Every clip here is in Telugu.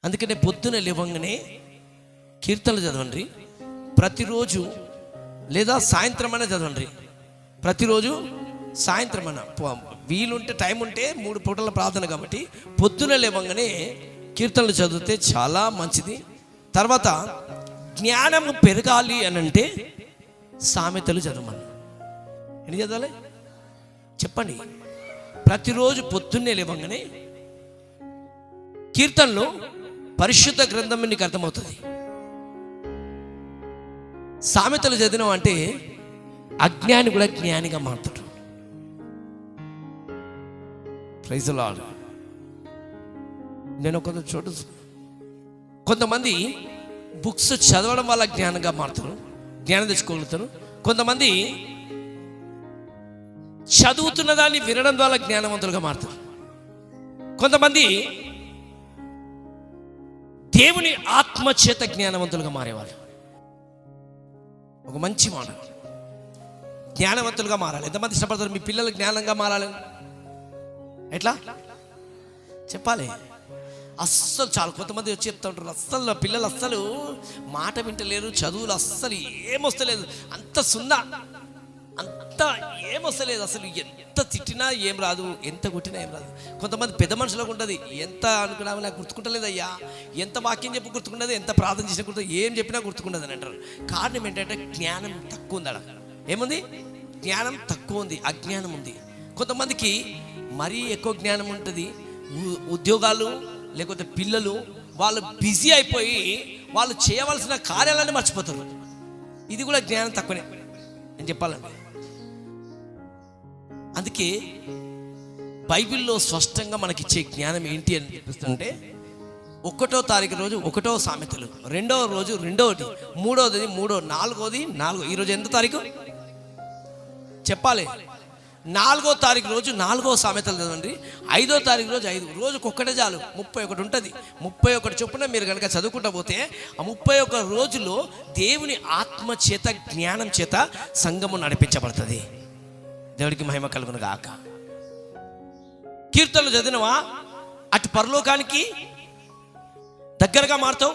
అందుకనే పొద్దున లేవంగానే కీర్తనలు చదవండి ప్రతిరోజు, లేదా సాయంత్రం అయినా చదవండి ప్రతిరోజు. సాయంత్రం అన్న వీలుంటే, టైం ఉంటే 3 పూటల ప్రార్థన కాబట్టి పొద్దున లేవంగానే కీర్తనలు చదివితే చాలా మంచిది. తర్వాత జ్ఞానము పెరగాలి అని అంటే సామెతలు చదవమని. ఎన్ని చదవాలి చెప్పండి? ప్రతిరోజు పొద్దున్నే లేవంగానే కీర్తనలు, పరిశుద్ధ గ్రంథం నీకు అర్థమవుతుంది. సామెతలు చదివినాం అంటే అజ్ఞాని కూడా జ్ఞానిగా మారుతాడు. Praise the Lord. నేను ఒక చోట కొంతమంది బుక్స్ చదవడం వల్ల జ్ఞానంగా మారుతారు, జ్ఞానం తెచ్చుకోగలుగుతారు. కొంతమంది చదువుతున్న దాన్ని వినడం ద్వారా జ్ఞానవంతులుగా మారుతారు. కొంతమంది దేవుని ఆత్మచేత జ్ఞానవంతులుగా మారేవాళ్ళు. ఒక మంచి మాట, జ్ఞానవంతులుగా మారాలి. ఎంతమంది ఇష్టపడతారు మీ పిల్లలు జ్ఞానంగా మారాలని? ఎట్లా చెప్పాలి? అస్సలు చాలా కొంతమంది వచ్చి చెప్తా ఉంటారు, అస్సలు పిల్లలు అస్సలు మాట వింటలేరు, చదువులు అస్సలు ఏమొస్తలేదు, అంత సున్నా, అంత ఏమొస్తలేదు, అసలు ఎంత తిట్టినా ఏం రాదు, ఎంత కొట్టినా ఏం రాదు. కొంతమంది పెద్ద మనుషులకు ఉంటుంది, ఎంత అనుకున్నా నాకు గుర్తుకుంటలేదు అయ్యా, ఎంత వాక్యం చెప్పి గుర్తుకున్నది, ఎంత ప్రార్థన చేసినా గుర్తు, ఏం చెప్పినా గుర్తుకున్నది అని అంటారు. కారణం ఏంటంటే జ్ఞానం తక్కువ ఉంది. అక్కడ ఏముంది? జ్ఞానం తక్కువ ఉంది, అజ్ఞానం ఉంది. కొంతమందికి మరీ ఎక్కువ జ్ఞానం ఉంటుంది. ఉద్యోగాలు లేకపోతే పిల్లలు, వాళ్ళు బిజీ అయిపోయి వాళ్ళు చేయవలసిన కార్యాలన్నీ మర్చిపోతారు. ఇది కూడా జ్ఞానం తక్కువనే నేను చెప్పాలండి. అందుకే బైబిల్లో స్పష్టంగా మనకిచ్చే జ్ఞానం ఏంటి అని చెప్పిస్తుంటే, 1వ తారీఖు రోజు 1వ సామెతలు, 2వ రోజు 2వది, 3వది 3, 4వది 4. ఈరోజు ఎంత తారీఖు చెప్పాలి? 4వ తారీఖు రోజు 4వ సామెతలు చదవండి. 5వ తారీఖు రోజు 5. రోజుకొక్కటే చాలు, 31 ఉంటుంది. 31 చొప్పున మీరు కనుక చదువుకుంటా పోతే ఆ 31 రోజులో దేవుని ఆత్మ చేత, జ్ఞానం చేత సంఘము నడిపించబడుతుంది. దేవుడికి మహిమ కలుగును గాక. కీర్తనలు చదివినవా అటు పరలోకానికి దగ్గరగా మారుతావు,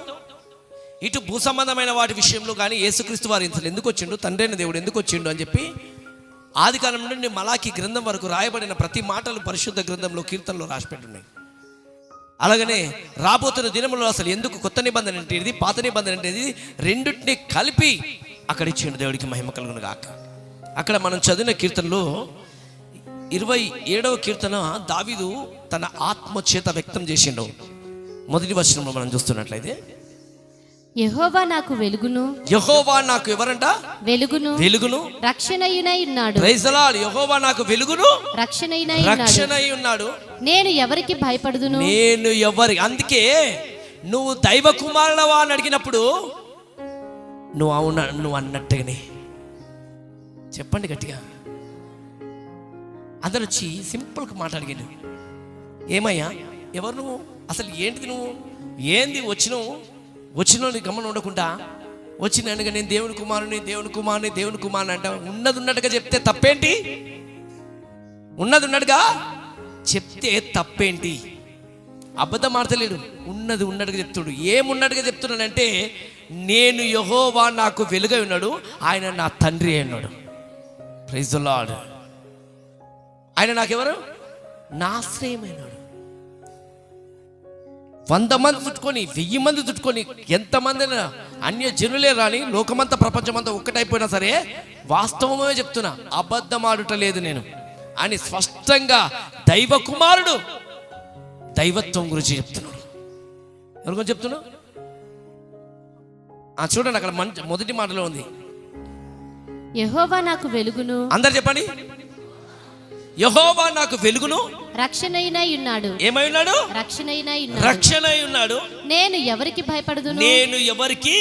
ఇటు భూ సంబంధమైన వాటి విషయంలో కానీ యేసుక్రీస్తు వారి ఇంతలో ఎందుకు వచ్చిండు, తండ్రి అయిన దేవుడు ఎందుకు వచ్చిండు అని చెప్పి ఆదికాలం నుండి మలాకి గ్రంథం వరకు రాయబడిన ప్రతి మాటలు పరిశుద్ధ గ్రంథంలో, కీర్తనలో రాసిపెట్టున్నాయి. అలాగనే రాబోతున్న దినములో అసలు ఎందుకు కొత్త నిబంధన అంటే ఇది, పాత నిబంధన అంటే ఇది, రెండింటిని కలిపి అక్కడ ఇచ్చిండు. దేవుడికి మహిమ కలుగును గాక. అక్కడ మనం చదివిన కీర్తనలో 27వ కీర్తన దావీదు తన ఆత్మ చేత వ్యక్తం చేసిండు. మొదటి వచనంలో మనం చూస్తున్నట్లయితే, యెహోవా నాకు వెలుగును. యెహోవా నాకు ఎవరంట? వెలుగును, రక్షణయునై ఉన్నాడు. Praise the lord. యెహోవా నాకు వెలుగును, రక్షణయై ఉన్నాడు. నేను ఎవరికి భయపడుదును? అందుకే నువ్వు దైవ కుమారుడవా అని అడిగినప్పుడు నువ్వు అన్నట్టుగానే చెప్పండి గట్టిగా. అందరు వచ్చి సింపుల్గా మాట్లాడిగాడు, ఏమయ్యా ఎవరు నువ్వు, అసలు ఏంటిది, నువ్వు ఏంది వచ్చినావు నీ గమనం ఉండకుండా వచ్చినానుగా నేను దేవుని కుమారుని అంట. ఉన్నది ఉన్నట్టుగా చెప్తే తప్పేంటి? ఉన్నది ఉన్నట్టుగా చెప్తే తప్పేంటి? అబద్ధం ఆడతలేడు, ఉన్నది ఉన్నట్టుగా చెప్తాడు. ఏమున్నట్టుగా చెప్తున్నానంటే, నేను యెహోవా నాకు వెలుగై ఉన్నాడు, ఆయన నా తండ్రి అయి ఉన్నాడు. Praise the Lord. ఆయన నాకెవరు? నా ఆశ్రయమైనాడు. 100 మంది చుట్టుకొని, 1000 మంది చుట్టుకొని, ఎంతమంది అన్య జనులే రాని, లోకమంతా ప్రపంచమంతా ఒక్కటైపోయినా సరే వాస్తవమే చెప్తున్నా, అబద్ధం ఆడుటలేదు నేను అని స్పష్టంగా దైవ కుమారుడు దైవత్వం గురించి చెప్తున్నాడు. ఎవరి గురించి చెప్తున్నాడు? చూడండి అక్కడ మొదటి మాటలో ఉంది, యెహోవా నాకు వెలుగును. అందరు చెప్పండి, యెహోవా నాకు వెలుగును, రక్షణయునై ఉన్నాడు. ఏమై ఉన్నాడు? రక్షణై ఉన్నాడు. నేను ఎవరికి భయపడుదును? నేను ఎవరికి,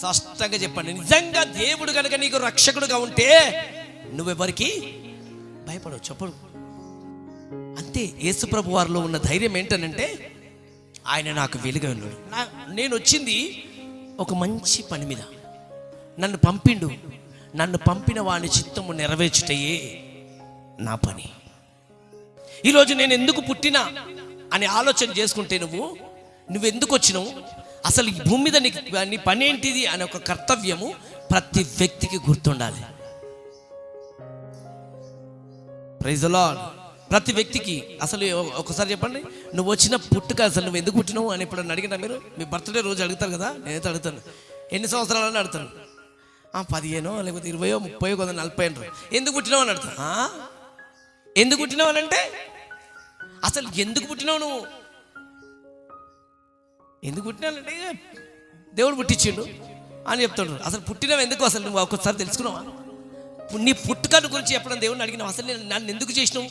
స్పష్టంగా చెప్పండి. నిజంగా దేవుడు కనుక నీకు రక్షకుడుగా ఉంటే నువ్వెవరికి భయపడవు, చెప్పడు. అంతే. యేసుప్రభు వారిలో ఉన్న ధైర్యం ఏంటనంటే, ఆయన నాకు వెలుగై ఉన్నాడు. నేను వచ్చింది ఒక మంచి పని మీద, నన్ను పంపిన వాని చిత్తము నెరవేర్చుటయే నా పని. ఈరోజు నేను ఎందుకు పుట్టినా అని ఆలోచన చేసుకుంటే నువ్వు ఎందుకు వచ్చినావు, అసలు ఈ భూమి మీద నీ పని ఏంటిది అనే ఒక కర్తవ్యము ప్రతి వ్యక్తికి గుర్తుండాలి. Praise the Lord. ప్రతి వ్యక్తికి అసలు ఒకసారి చెప్పండి, నువ్వు వచ్చిన పుట్టుక అసలు నువ్వు ఎందుకు పుట్టినావు అని ఎప్పుడన్నా అడిగినా మీరు? మీ బర్త్డే రోజు అడుగుతారు కదా, నేనైతే అడుగుతాను, ఎన్ని సంవత్సరాలని అడుగుతాను. 15 లేకపోతే 20 30 కొంత 40 అంటారు. ఎందుకు పుట్టినావు అని అడుగుతా. ఎందుకు పుట్టినావు అని అంటే అసలు ఎందుకు పుట్టినావు నువ్వు? ఎందుకు పుట్టినానంటే దేవుడు పుట్టించిండు అని చెప్తాడు. అసలు పుట్టినావు ఎందుకు అసలు నువ్వు ఒక్కసారి తెలుసుకున్నావా? నీ పుట్టుకను గురించి ఎప్పుడన్నా దేవుడిని అడిగినావు? అసలు నన్ను ఎందుకు చేసినావు?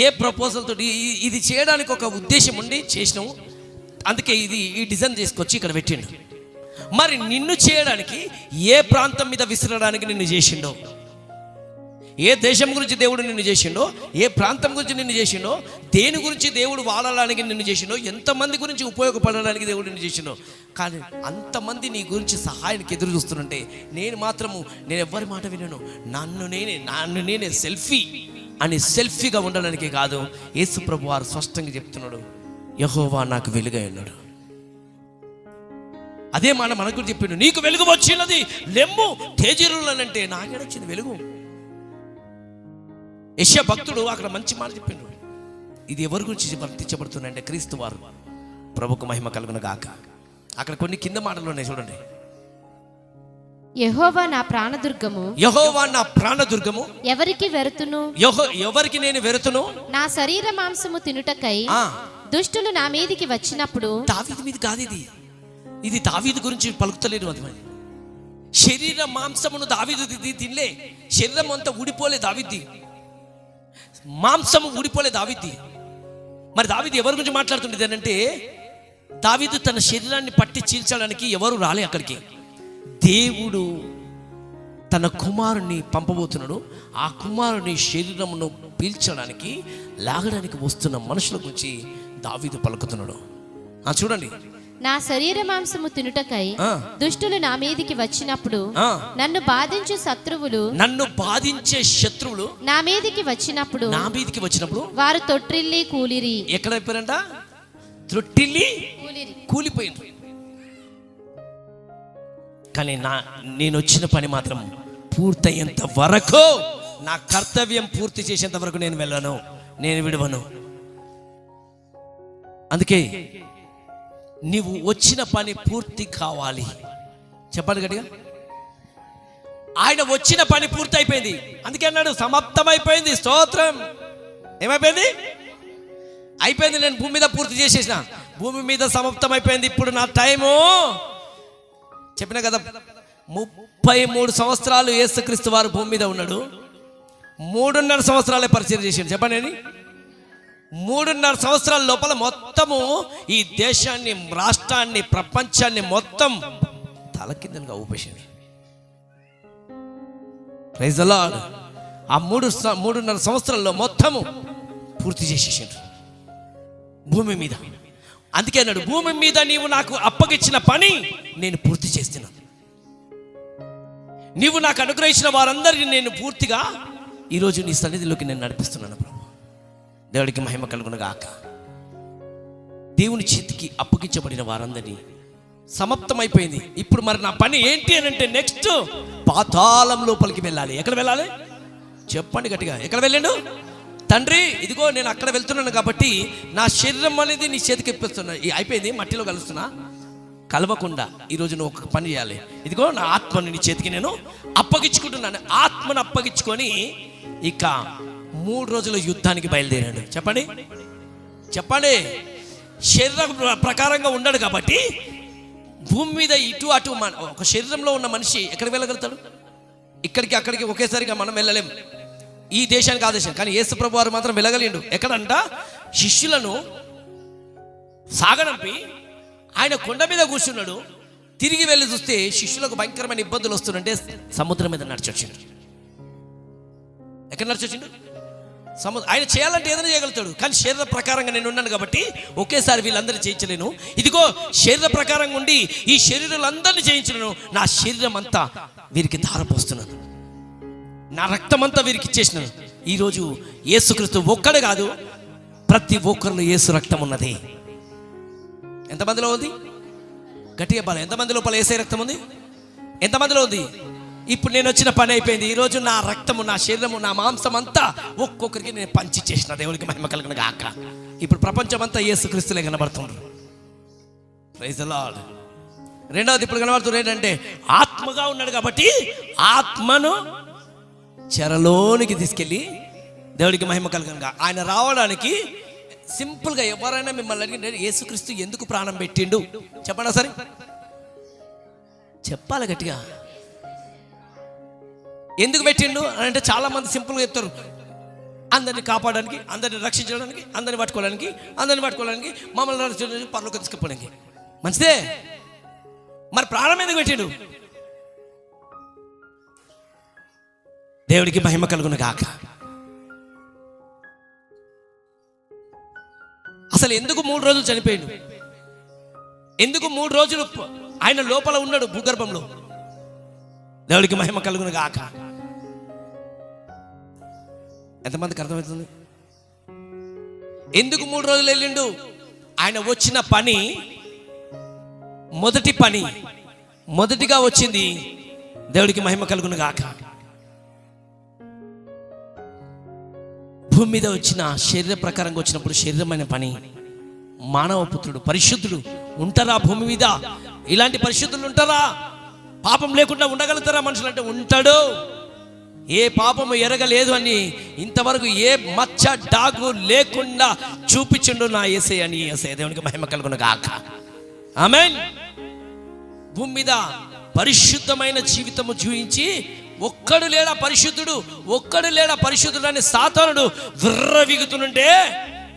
ఏ ప్రపోజల్ తోటి ఇది చేయడానికి ఒక ఉద్దేశం ఉండి చేసినావు, అందుకే ఈ డిజైన్ తీసుకొచ్చి ఇక్కడ పెట్టిండు. మరి నిన్ను చేయడానికి ఏ ప్రాంతం మీద విసిరడానికి నిన్ను చేసిండో, ఏ దేశం గురించి దేవుడు నిన్ను చేసిండో, ఏ ప్రాంతం గురించి నిన్ను చేసిండో, దేని గురించి దేవుడు వాడడానికి నిన్ను చేసిండో, ఎంతమంది గురించి ఉపయోగపడడానికి దేవుడు నిన్ను చేసిండో. కానీ అంతమంది నీ గురించి సహాయానికి ఎదురు చూస్తుంటే నేను ఎవ్వరి మాట వినను, నన్ను నేనే సెల్ఫీ అని సెల్ఫీగా ఉండడానికి కాదు. యేసు ప్రభు వారు స్పష్టంగా చెప్తున్నాడు, యెహోవా నాకు వెలుగై ఉన్నాడు. అదే మాట మనకు చెప్పిండు, నీకు వెలుగు వచ్చినది లెమ్ము తేజరులనంటే నాకేడొచ్చింది వెలుగు. యెషయా భక్తుడు అక్కడ మంచి మాట చెప్పిండు. ఇది ఎవరి గురించి వర్తించబడుతుందంటే క్రీస్తు వారు. ప్రభుకు మహిమ కలుగును గాక. అక్కడ కొన్ని కింద మాటలు ఉన్నాయి చూడండి. యెహోవా నా ప్రాణదుర్గము, యెహోవా నా ప్రాణదుర్గము, ఎవరికి వెరుతును, ఎవరికి నేను వెరుతును? నా శరీర మాంసము తినుటకై దుష్టులు నా మీదికి వచ్చినప్పుడు. దావీదు మీద కాదు ఇది దావీదు గురించి పలుకుతలేదు. అది శరీర మాంసమును దావీదు తినలే. శరీరం అంతా ఊడిపోలే దావీది, మాంసము ఊడిపోలే దావీది. మరి దావీదు ఎవరి గురించి మాట్లాడుతుండేది అంటే, దావీదు తన శరీరాన్ని పట్టి చీల్చడానికి ఎవరు రాలే అక్కడికి. దేవుడు తన కుమారుని పంపబోతున్నాడు. ఆ కుమారుని శరీరమును పీల్చడానికి లాగడానికి వస్తున్న మనుషుల గురించి దావీదు పలుకుతున్నాడు. చూడండి, నా శరీర మాంసము తినుటకై దుష్టులు నా మీదికి వచ్చినప్పుడు, నన్ను బాధించే శత్రువులు నా మీదికి వచ్చినప్పుడు వారు తొట్టిల్లి కూలిరి. ఎక్కడ అయిపోయారంట? తొట్టిల్లి కూలిపోయింది. కానీ నేను వచ్చిన పని మాత్రం పూర్తయ్యేంత వరకు, నా కర్తవ్యం పూర్తి చేసేంత వరకు నేను వెళ్ళను, నేను విడవను. అందుకే నీవు వచ్చిన పని పూర్తి కావాలి. చెప్పండి గట్టిగా. ఆయన వచ్చిన పని పూర్తి అయిపోయింది. అందుకే అన్నాడు సమాప్తమైపోయింది. స్తోత్రం. ఏమైపోయింది? అయిపోయింది. నేను భూమి మీద పూర్తి చేసేసిన, భూమి మీద సమాప్తమైపోయింది. ఇప్పుడు నా టైము చెప్పిన కదా, 33 సంవత్సరాలు యేసుక్రీస్తు వారు భూమి మీద ఉన్నాడు. 3.5 సంవత్సరాలే పరిచయం చేశాడు. చెప్పండి, 3.5 సంవత్సరాల లోపల మొత్తము ఈ దేశాన్ని, రాష్ట్రాన్ని, ప్రపంచాన్ని మొత్తం తలకిందలుగా ఊపేశాడు. Praise the Lord. ఆ 3.5 సంవత్సరాల్లో మొత్తము పూర్తి చేసేసాడు భూమి మీద. అందుకే అన్నాడు, భూమి మీద నీవు నాకు అప్పగించిన పని నేను పూర్తి చేస్తున్నాను. నీవు నాకు అనుగ్రహించిన వారందరినీ నేను పూర్తిగా ఈరోజు నీ సన్నిధిలోకి నేను నడిపిస్తున్నాను. ప్రభు, దేవుడికి మహిమ కలుగును గాక. దేవుని చేతికి అప్పగించబడిన వారందరినీ సమాప్తమైపోయింది. ఇప్పుడు మరి నా పని ఏంటి అని అంటే, నెక్స్ట్ పాతాళం లోపలికి వెళ్ళాలి. ఎక్కడ వెళ్ళాలి చెప్పండి గట్టిగా. ఎక్కడ వెళ్ళాడు? తండ్రి, ఇదిగో నేను అక్కడ వెళ్తున్నాను కాబట్టి నా శరీరం అనేది నీ చేతికి ఇప్పిస్తున్నా. అయిపోయింది, మట్టిలో కలుస్తున్నా. కలవకుండా ఈరోజు నువ్వు ఒక పని చేయాలి. ఇదిగో నా ఆత్మని నీ చేతికి నేను అప్పగించుకుంటున్నాను. ఆత్మను అప్పగించుకొని ఇక 3 రోజుల యుద్ధానికి బయలుదేరాడు. చెప్పండి చెప్పండి. శరీరం ప్రకారంగా ఉన్నాడు కాబట్టి భూమి మీద ఇటు అటు ఒక శరీరంలో ఉన్న మనిషి ఎక్కడికి వెళ్ళగలుగుతాడు? ఇక్కడికి అక్కడికి ఒకేసారిగా మనం వెళ్ళలేం. ఈ దేశానికి ఆ దేశం. కానీ యేసు ప్రభు వారు మాత్రం వెళ్ళగలిండు. ఎక్కడంట? శిష్యులను సాగనంపి ఆయన కొండ మీద కూర్చున్నాడు. తిరిగి వెళ్ళి చూస్తే శిష్యులకు భయంకరమైన ఇబ్బందులు వస్తుందంటే సముద్రం మీద నడిచొచ్చిండు. ఎక్కడ నడిచొచ్చిండు? ఆయన చేయాలంటే ఏదైనా చేయగలుగుతాడు. కానీ శరీర ప్రకారంగా నేను ఉన్నాను కాబట్టి ఒకేసారి వీళ్ళందరినీ చేయించలేను. ఇదిగో శరీర ప్రకారంగా ఉండి ఈ శరీరాలందరినీ చేయించలేను. నా శరీరం అంతా వీరికి ధారపోస్తున్నాను, నా రక్తం అంతా వీరికి ఇచ్చేసినాను. ఈరోజు యేసుక్రీస్తు ఒక్కడే కాదు, ప్రతి ఒక్కరిలో యేసు రక్తం ఉన్నది. ఎంతమందిలో ఉంది? గట్టిగా చెప్పాలి. ఎంతమంది లోపల యేసే రక్తం ఉంది? ఎంతమందిలో ఉంది? ఇప్పుడు నేను వచ్చిన పని అయిపోయింది. ఈరోజు నా రక్తము, నా శరీరము, నా మాంసం అంతా ఒక్కొక్కరికి నేను పంచి చేసిన. దేవునికి మహిమ కలుగును గాక. ఇప్పుడు ప్రపంచం అంతా యేసుక్రీస్తులే కనబడుతుండ్రు. Praise the Lord. రెండవది ఇప్పుడు కనబడుతుంది ఏంటంటే, ఆత్మగా ఉన్నాడు కాబట్టి ఆత్మను చెరలోనికి తీసుకెళ్ళి దేవుడికి మహిమ కలుగునుగా. ఆయన రావడానికి సింపుల్గా ఎవరైనా మిమ్మల్ని అడిగిన యేసుక్రీస్తు ఎందుకు ప్రాణం పెట్టిండు చెప్పండి సరే, చెప్పాలి గట్టిగా. ఎందుకు పెట్టిండు అని అంటే చాలా మంది సింపుల్గా చెప్తారు, అందరిని కాపాడడానికి, అందరిని రక్షించడానికి, అందరిని పట్టుకోవడానికి, మమ్మల్ని రక్షించడానికి, పరలోకి తీసుకుపోవడానికి. మంచిదే, మరి ప్రాణం ఎందుకు పెట్టిండు? దేవుడికి మహిమ కలుగును గాక. అసలు ఎందుకు 3 రోజులు చనిపోయిండు? ఎందుకు 3 రోజులు ఆయన లోపల ఉన్నాడు భూగర్భంలో? దేవుడికి మహిమ కలుగును గాక. ఎంతమందికి అర్థమవుతుంది? ఎందుకు 3 రోజులు వెళ్ళిండు? ఆయన వచ్చిన పని, మొదటిగా వచ్చింది దేవుడికి మహిమ కలుగును గాక. భూమి మీద వచ్చిన శరీర ప్రకారంగా వచ్చినప్పుడు శరీరమైన పని, మానవ పుత్రుడు పరిశుద్ధుడు ఉంటారా భూమి మీద? ఇలాంటి పరిశుద్ధులు ఉంటారా? పాపం లేకుండా ఉండగలుగుతారా మనుషులు అంటే? ఉంటాడు. ఏ పాపము ఎరగలేదు అని ఇంతవరకు ఏ మచ్చ డాగు లేకుండా చూపించిండు నా యేసే అని. యేసే దేవునికి మహిమ కలుగును గాక. ఆమేన్. భూమి మీద పరిశుద్ధమైన జీవితము జీవించి ఒక్కడు లేడా పరిశుద్ధుడు అని సాతానుడు విర్రవీగుతుంటే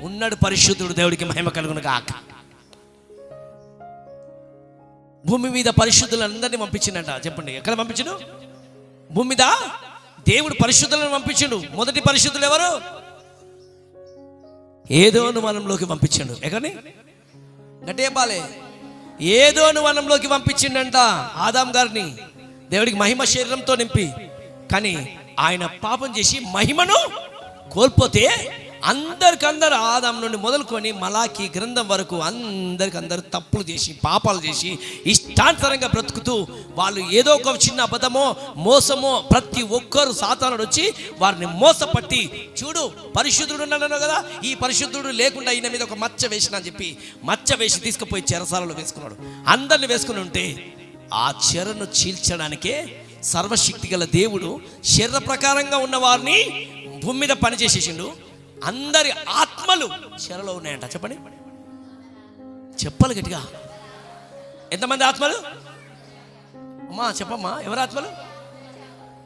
ఉన్నాడు పరిశుద్ధుడు. దేవుడికి మహిమ కలుగును గాక. భూమి మీద పరిశుద్ధులందరినీ పంపించిండట. చెప్పండి, ఎక్కడ పంపించిండు? భూమి మీద దేవుడు పరిశుద్ధులను పంపించిండు. మొదటి పరిశుద్ధులు ఎవరు? ఏదోను వనంలోకి పంపించిండు. ఎక్కడిని? గట్టిగా చెప్పాలి. ఏదోను వనంలోకి పంపించిండంట ఆదాం గారిని, దేవుడికి మహిమ శరీరంతో నింపి. కానీ ఆయన పాపం చేసి మహిమను కోల్పోతే అందరికందరు ఆదాం నుండి మొదలుకొని మలాకి గ్రంథం వరకు అందరికందరు తప్పులు చేసి, పాపాలు చేసి, ఇష్టానుసారంగా బ్రతుకుతూ వాళ్ళు ఏదో ఒక చిన్న అబద్ధమో మోసమో ప్రతి ఒక్కరు సాతానుడు వచ్చి వారిని మోసపట్టి, చూడు పరిశుద్ధుడు ఉన్నాడు కదా, ఈ పరిశుద్ధుడు లేకుండా ఈయన మీద ఒక మచ్చ వేసిన అని చెప్పి మచ్చ వేసి తీసుకుపోయి చెరసాలలో వేసుకున్నాడు. అందరిని వేసుకుని ఉంటే ఆ చెరను చీల్చడానికే సర్వశక్తి గల దేవుడు శరీర ప్రకారంగా ఉన్న వారిని భూమి మీద పనిచేసేసిండు. అందరి ఆత్మలు చెరలో ఉన్నాయంట. చెప్పండి, చెప్పాలి గట్టిగా. ఎంతమంది ఆత్మలు? అమ్మా చెప్పమ్మా, ఎవరి ఆత్మలు?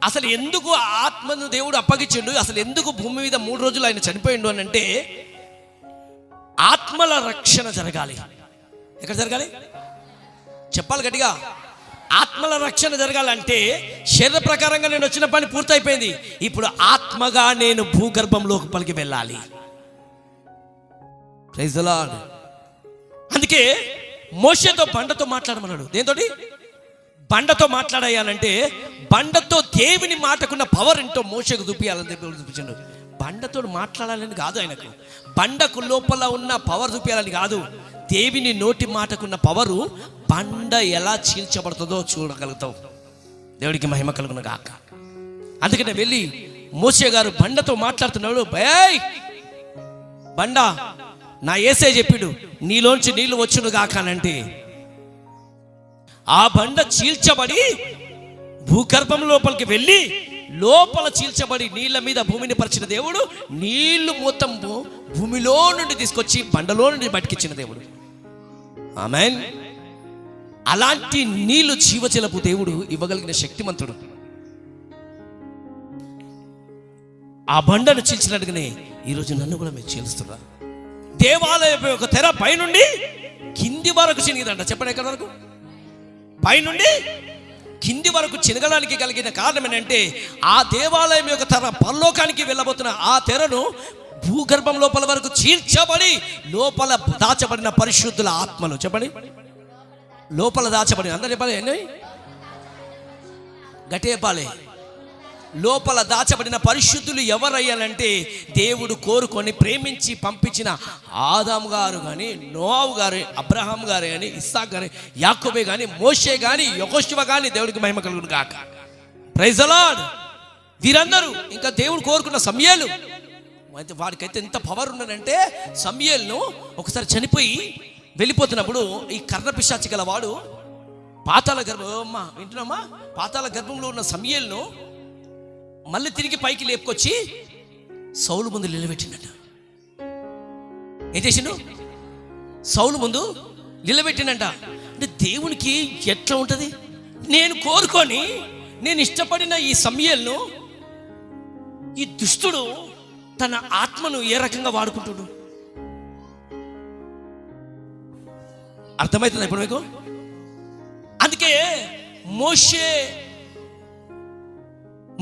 అసలు ఎందుకు ఆత్మను దేవుడు అప్పగించిండు? అసలు ఎందుకు భూమి మీద 3 రోజులు ఆయన చనిపోయిండు అని అంటే, ఆత్మల రక్షణ జరగాలి. ఎక్కడ జరగాలి? చెప్పాలి గట్టిగా. ఆత్మల రక్షణ జరగాలంటే శరీర ప్రకారంగా నేను వచ్చిన పని పూర్తయిపోయింది. ఇప్పుడు ఆత్మగా నేను భూగర్భంలోకి వెళ్ళాలి. Praise the Lord. అందుకే మోషేతో బండతో మాట్లాడమన్నాడు. దేంతోటి? బండతో మాట్లాడాలంటే బండతో దేవుని మాటకున్న పవర్ ఏంటో మోషేకు చూపించాలని చెప్పి చూపించాడు. బండతో మాట్లాడాలని కాదు ఆయనకు, బండకు లోపల ఉన్న పవర్ చూపించాలని కాదు, దేవుని నోటి మాటకున్న పవరు బండ ఎలా చీల్చబడుతుందో చూడగలుగుతావు. దేవుడికి మహిమ కలుగును గాక. అందుకనే వెళ్ళి మోషే గారు బండతో మాట్లాడుతున్నాడు. భయ్ బండ, నా యేసే చెప్పిడు నీలోంచి నీళ్లు వచ్చును గాక అంటే, ఆ బండ చీల్చబడి భూగర్భం లోపలికి వెళ్ళి లోపల చీల్చబడి నీళ్ళ మీద భూమిని పరిచిన దేవుడు నీళ్లు మొత్తం భూమిలో నుండి తీసుకొచ్చి బండలో నుండి బతికించిన దేవుడు. ఆమేన్. అలాంటి నీళ్లు జీవజలపు దేవుడు ఇవ్వగలిగిన శక్తిమంతుడు. ఆ బండను చీల్చినట్టుగానే ఈరోజు నన్ను కూడా మీరు చీలుస్తున్నారు. దేవాలయం యొక్క తెర పైనుండి కింది వరకు చినిగిదంట. చెప్పండి, ఎక్కడి వరకు? పైనుండి కింది వరకు చినగడానికి కలిగిన కారణం ఏంటంటే, ఆ దేవాలయం యొక్క తెర పరలోకానికి వెళ్ళబోతున్న ఆ తెరను భూగర్భం లోపల వరకు చీల్చబడి లోపల దాచబడిన పరిశుద్ధుల ఆత్మలు. చెప్పండి, లోపల దాచబడి. అందరూ చెప్పాలి, ఎన్ని గట్టి చెప్పాలి. లోపల దాచబడిన పరిశుద్ధులు ఎవరయ్యాలంటే దేవుడు కోరుకొని ప్రేమించి పంపించిన ఆదాము గారు కానీ, నోవాహు గారు, అబ్రహాం గారు కానీ, ఇస్సాకు గారు, యాకోబే కానీ, మోషే కానీ, యెహోషువ కానీ, దేవుడికి మహిమ కలుగును గాక. Praise the Lord. వీరందరూ ఇంకా దేవుడు కోరుకున్న సమూయేలు, వాడికైతే ఎంత పవర్ ఉన్నదంటే సమూయేలును ఒకసారి చనిపోయి వెళ్ళిపోతున్నప్పుడు ఈ కర్ణ పిశాచి గల వాడు పాతాళ గర్భం, వింటున్నామా, పాతాళ గర్భంలో ఉన్న సమూయేలును మళ్ళీ తిరిగి పైకి లేపుకొచ్చి సౌలు ముందు నిలబెట్టిండట. ఏం చేసిండు? సౌలు ముందు నిలబెట్టిండంట. అంటే దేవునికి ఎట్లా ఉంటుంది? నేను కోరుకొని నేను ఇష్టపడిన ఈ సమూయేలును ఈ దుష్టుడు తన ఆత్మను ఏ రకంగా వాడుకుంటుడు? అర్థమవుతుంది ఇప్పుడు మీకు? అందుకే మోషే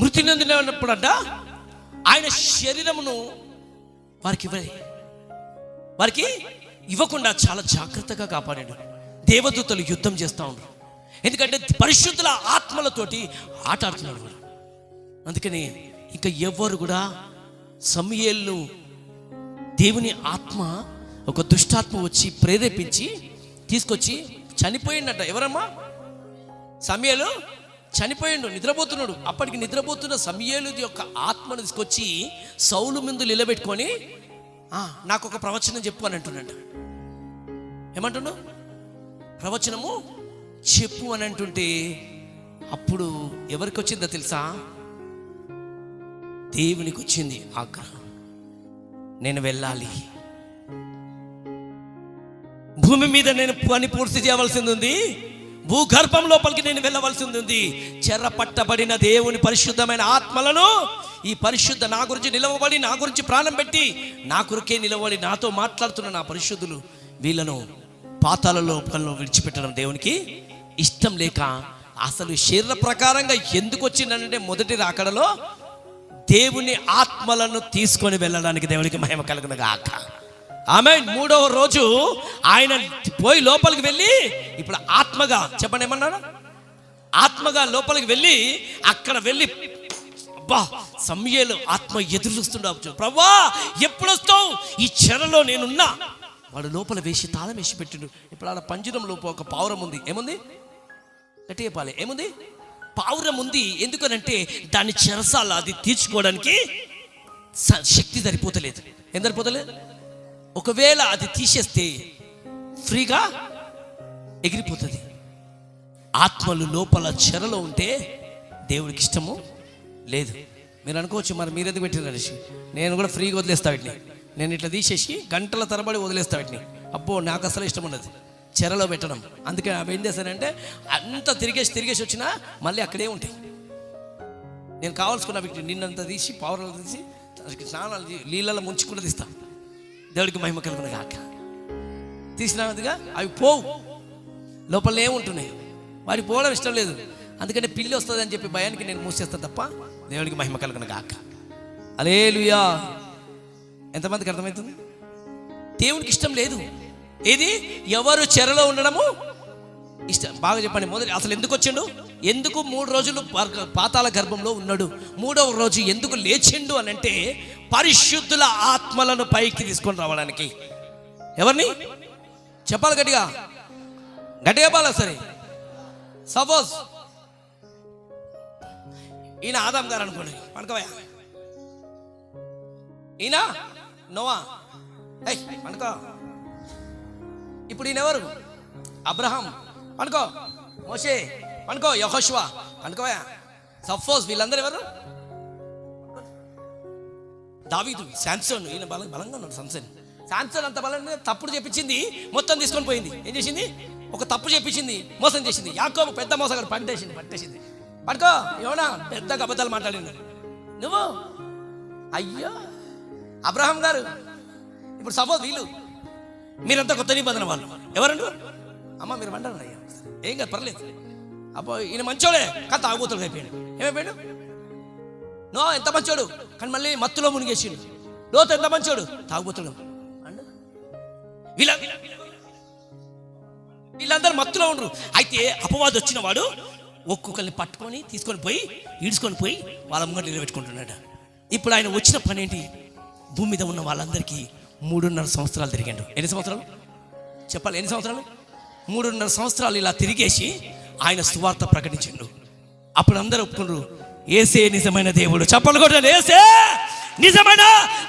మృతి నొందినప్పుడంట ఆయన శరీరమును వారికి ఇవ్వకుండా చాలా జాగ్రత్తగా కాపాడాడు. దేవదూతలు యుద్ధం చేస్తూ ఉండరు, ఎందుకంటే పరిశుద్ధుల ఆత్మలతోటి ఆట ఆడుతున్నాడు వాడు. అందుకని ఇంకా ఎవరు కూడా సమూయేలును దేవుని ఆత్మ, ఒక దుష్టాత్మ వచ్చి ప్రేరేపించి తీసుకొచ్చి చనిపోయిండట. ఎవరమ్మా? సమూయేలు చనిపోయిండు, నిద్రపోతున్నాడు. అప్పటికి నిద్రపోతున్న సమూయేలు యొక్క ఆత్మను తీసుకొచ్చి సౌలు ముందు నిలబెట్టుకొని నాకు ఒక ప్రవచనం చెప్పు అని అంటున్నాడు. ఏమంటున్నాడు? ప్రవచనము చెప్పు అని అంటుంటే అప్పుడు ఎవరికి వచ్చిందో తెలుసా? దేవునికి వచ్చింది ఆగ్రహం. నేను వెళ్ళాలి, భూమి మీద నేను పని పూర్తి చేయవలసింది ఉంది, భూగర్భం లోపలికి నేను వెళ్ళవలసి ఉంది. చెర పట్టబడిన దేవుని పరిశుద్ధమైన ఆత్మలను, ఈ పరిశుద్ధ నా గురించి నిలవబడి, నా గురించి ప్రాణం పెట్టి, నా కొరకే నిలవబడి నాతో మాట్లాడుతున్న నా పరిశుద్ధులు, వీళ్ళను పాతాళ లోపలలో విడిచిపెట్టడం దేవునికి ఇష్టం లేక, అసలు శరీర ప్రకారంగా ఎందుకు వచ్చిందంటే మొదటి రాకడలో దేవుని ఆత్మలను తీసుకొని వెళ్ళడానికి దేవునికి మహిమ కలుగును గాక. ఆమేన్. మూడవ రోజు ఆయన పోయి లోపలికి వెళ్ళి, ఇప్పుడు ఆత్మగా చెప్పండి, ఏమన్నాడు? ఆత్మగా లోపలికి వెళ్ళి అక్కడ వెళ్ళి సమూయేలు ఆత్మ ఎదురు చూస్తుండవచ్చు. ప్రభువా ఎప్పుడు వస్తావు? ఈ చెరలో నేనున్నా. వాడు లోపల వేసి తాళం వేసి పెట్టిండు. ఇప్పుడు ఆడ పంజరంలో ఒక పావురం ఉంది. ఏముంది? గట్టి చెప్పాలి. ఏముంది? పావురం ఉంది. ఎందుకనంటే దాన్ని చెరసాల అది తీర్చుకోవడానికి శక్తి సరిపోతలేదు. ఏం సరిపోతలేదు? ఒకవేళ అది తీసేస్తే ఫ్రీగా ఎగిరిపోతుంది. ఆత్మలు లోపల చెరలో ఉంటే దేవుడికి ఇష్టము లేదు. మీరు అనుకోవచ్చు, మరి మీరు ఎందుకు పెట్టిన అనేసి. నేను కూడా ఫ్రీగా వదిలేస్తా వీటిని. నేను ఇట్లా తీసేసి గంటల తరబడి వదిలేస్తా వీటిని. అబ్బో, నాకు అసలు ఇష్టం ఉండదు చెరలో పెట్టడం. అందుకే అవి ఏం చేస్తానంటే అంత తిరిగేసి వచ్చినా మళ్ళీ అక్కడే ఉంటాయి. నేను కావాల్సుకున్న వీటిని నిన్నంతా తీసి పావురాలు తీసి స్నానాలు నీళ్ళలో ముంచుకుంటూ తీస్తాను. దేవుడికి మహిమ కలుగును గాక. తీసినదిగా అవి పోవు, లోపల ఏముంటున్నాయి, వాడికి పోవడం ఇష్టం లేదు. అందుకని పిల్లి వస్తుంది అని చెప్పి భయానికి నేను మూసేస్తాను తప్ప దేవుడికి మహిమ కలుగును గాక. హల్లెలూయా. ఎంతమందికి అర్థమవుతుంది? దేవుడికి ఇష్టం లేదు. ఏది? ఎవరు చెరలో ఉండడము ఇష్టం. బాగా చెప్పండి. మొదటి అసలు ఎందుకు వచ్చిండు? ఎందుకు 3 రోజులు పాతాళ గర్భంలో ఉన్నాడు? 3వ రోజు ఎందుకు లేచిండు అని అంటే పరిశుద్ధుల ఆత్మలను పైకి తీసుకొని రావడానికి. ఎవరిని చెప్పాలి? గట్టిగా చెప్పాలి. సరే, సపోజ్ ఈయన ఆదాం గారు అనుకోండి, పనుకోవా. ఈయన నోవా, పనుకో. ఇప్పుడు ఈయన ఎవరు? అబ్రహాం, పనుకో. మోషే, పనుకో. యెహోషువ, పనుకోవా. సపోజ్ వీళ్ళందరూ ఎవరు? దావీదు, శాంసన్. ఈయన బలంగా ఉన్నాడు. శాంసన్ అంత బలంగా తప్పుడు చెప్పించింది, మొత్తం తీసుకొని పోయింది. ఏం చేసింది? ఒక తప్పు చెప్పించింది, మోసం చేసింది. యాకోబు పెద్ద మోసగాడు, పట్టేసింది. పడుకో. ఏమన్నా పెద్దగా అబద్ధాలు మాట్లాడింది నువ్వు. అయ్యో అబ్రహాం గారు. ఇప్పుడు సపోజ్ వీళ్ళు, మీరంతా కొత్త నిబంధన వాళ్ళు. ఎవరండు? అమ్మ మీరు వండారు అయ్యా, ఏం కాదు, పర్లేదు. అబ్బో ఈయన మంచోడే, కానీ తాగుబోతుడు అయిపోయాడు. ఏమైపోయాడు? నో ఎంత మంచోడు, కానీ మళ్ళీ మత్తులో మునిగేసిండు. లోతు ఎంత మంచోడు, తాగుబోతుడు. వీళ్ళందరూ మత్తులో ఉండరు. అయితే అపవాది వచ్చిన వాడు ఒక్కొక్కరిని పట్టుకొని తీసుకొని పోయి ఈడ్చుకొని పోయి వాళ్ళ ముంగట నిలబెట్టుకుంటున్నాడు. ఇప్పుడు ఆయన వచ్చిన పని ఏంటి? భూమి మీద ఉన్న వాళ్ళందరికీ 3.5 సంవత్సరాలు తిరిగాడు. ఎన్ని సంవత్సరాలు చెప్పాలి? ఎన్ని సంవత్సరాలు? 3.5 సంవత్సరాలు ఇలా తిరిగేసి ఆయన సువార్త ప్రకటించిండు. అప్పుడు అందరూ ఒప్పుకున్నారు, యేసే నిజమైన దేవుడు. చెప్పాలి కూడా, యేసే నిజమైన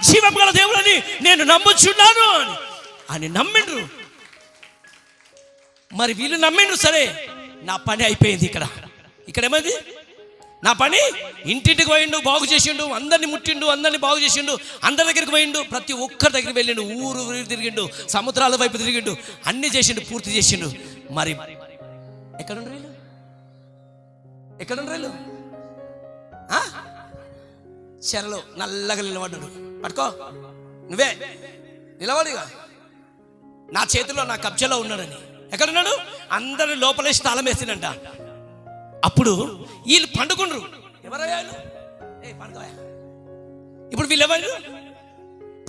జీవం గల దేవుడు అని నేను నమ్ముచున్నాను అని నమ్మిండ్రు. మరి వీళ్ళు నమ్మిండ్రు, సరే నా పని అయిపోయింది. ఇక్కడ ఏమైంది? నా పని ఇంటింటికి పోయిండు, బాగు చేసిండు, అందరిని ముట్టిండు, అందరిని బాగు చేసిండు, అందరి దగ్గరికి పోయిండు, ప్రతి ఒక్కరి దగ్గరికి వెళ్ళిండు, ఊరు తిరిగిండు, సముద్రాల వైపు తిరిగిండు, అన్ని చేసిండు, పూర్తి చేసిండు. మరి ఎక్కడుండ్రు వీళ్ళు? చెరలో నల్లగా నిలబడ్డాడు. పట్టుకో, నువ్వే నిలబడిగా, నా చేతిలో నా కబ్జాలో ఉన్నాడని. ఎక్కడున్నాడు? అందరూ లోపలేసి తాళం వేసిందంట. అప్పుడు వీళ్ళు పండుకుండ్రు. ఎవరయ్యా? ఇప్పుడు వీళ్ళు ఎవరు?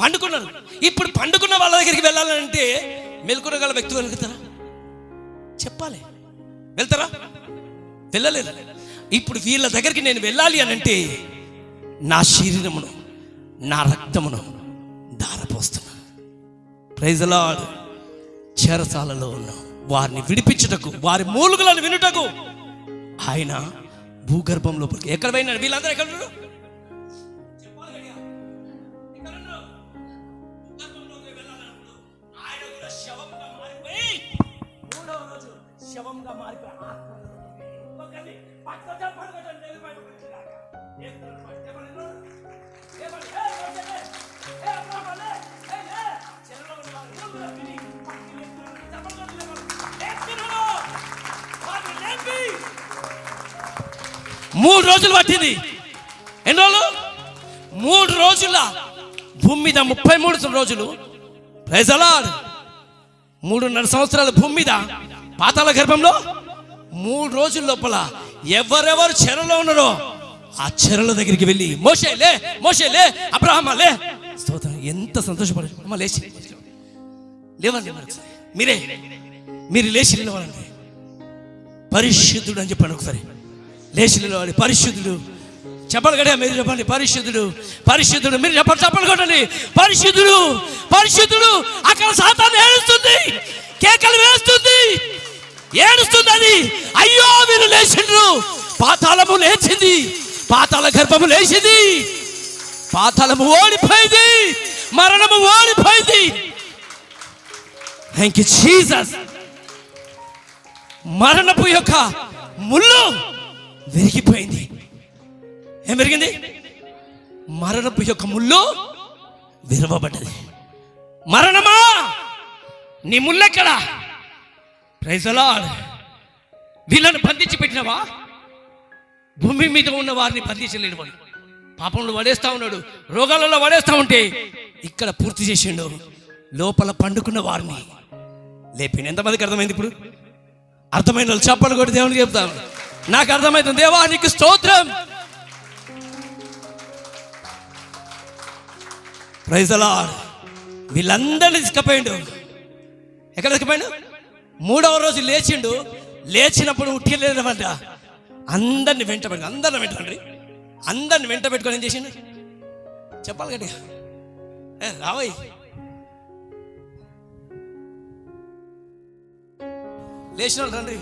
పండుకున్నారు. ఇప్పుడు పండుకున్న వాళ్ళ దగ్గరికి వెళ్ళాలంటే మెలకున గల వ్యక్తులు వెళ్తారా? చెప్పాలి, వెళ్తారా? వెళ్ళలేదు. ఇప్పుడు వీళ్ళ దగ్గరికి నేను వెళ్ళాలి అని అంటే నా శరీరమును, నా రక్తమును ధారపోస్తున్నా. Praise the lord. చెరసాలలో ఉన్న వారిని విడిపించుటకు, వారి మూలుగులను వినుటకు ఆయన భూగర్భంలో ఎక్కడ పోయినాడు? వీళ్ళందరూ ఎక్కడ ఉన్నారు? మూడు రోజులు పట్టింది. ఎన్ని రోజులు? 3 రోజుల భూమి మీద 33 రోజులు. Praise the lord. 3.5 సంవత్సరాల భూమి మీద పాతాళ గర్భంలో 3 రోజుల లోపల ఎవరెవరు చెరలో ఉన్నారో ఆ చెరల దగ్గరికి వెళ్ళి, మోషే లే, అబ్రహామా లే. స్తోత్రం. ఎంత సంతోషపడారు. అమ్మ లేచి లేవండి, మీరు లేచి నిలవాలండి. పరిశుద్ధుడు అని చెప్పండి ఒకసారి. లేచి నిలవాలి. పరిశుద్ధుడు. చెప్పాలి కదా, మీరు చెప్పండి. పరిశుద్ధుడు. మీరు చెప్పాలి కొట్టండి. పరిశుద్ధుడు. అక్కడ సాతాను ఏడుస్తుంది, కేకలు వేస్తుంది, ఏడుస్తుంది. అది అయ్యో వీళ్ళు లేచిండ్రు. పాతాళము లేచింది, పాతాళ గర్భము లేచింది, పాతాళము ఓడిపోయింది, మరణము ఓడిపోయింది. Thank you Jesus. మరణపు యొక్క ముళ్ళు విరిగిపోయింది. ఏం విరిగింది? మరణపు యొక్క ముళ్ళు విరవబడ్డది. మరణమా, నీ ముళ్ళెక్కడ? Praise the lord. వీళ్ళని బంధించి పెట్టినవా? భూమి మీద ఉన్న వారిని బంధించలేడు. వాడు పాపంలో పడేస్తా ఉన్నాడు, రోగాలలో పడేస్తా ఉంటే ఇక్కడ పూర్తి చేసిండు. లోపల పండుకున్న వారిని లేపిన. ఎంతమందికి అర్థమైంది? ఇప్పుడు అర్థమైన వాళ్ళు చెప్పలు కూడా దేవునికి చెప్తాను. నాకు అర్థమవుతుంది. దేవా నీకు స్తోత్రం. Praise the Lord. వీళ్ళందరినీ తీసుకుపోయిండు. ఎక్కడ తీసుకుపోయిండు? 3వ రోజు లేచిండు. లేచినప్పుడు ఉట్టిలేదమంట. అందరిని వెంట పెట్టుకొని ఏం చేసిండు? చెప్పాలి గట్టిగా. రావయ్య. లేచిన వాళ్ళు రండి.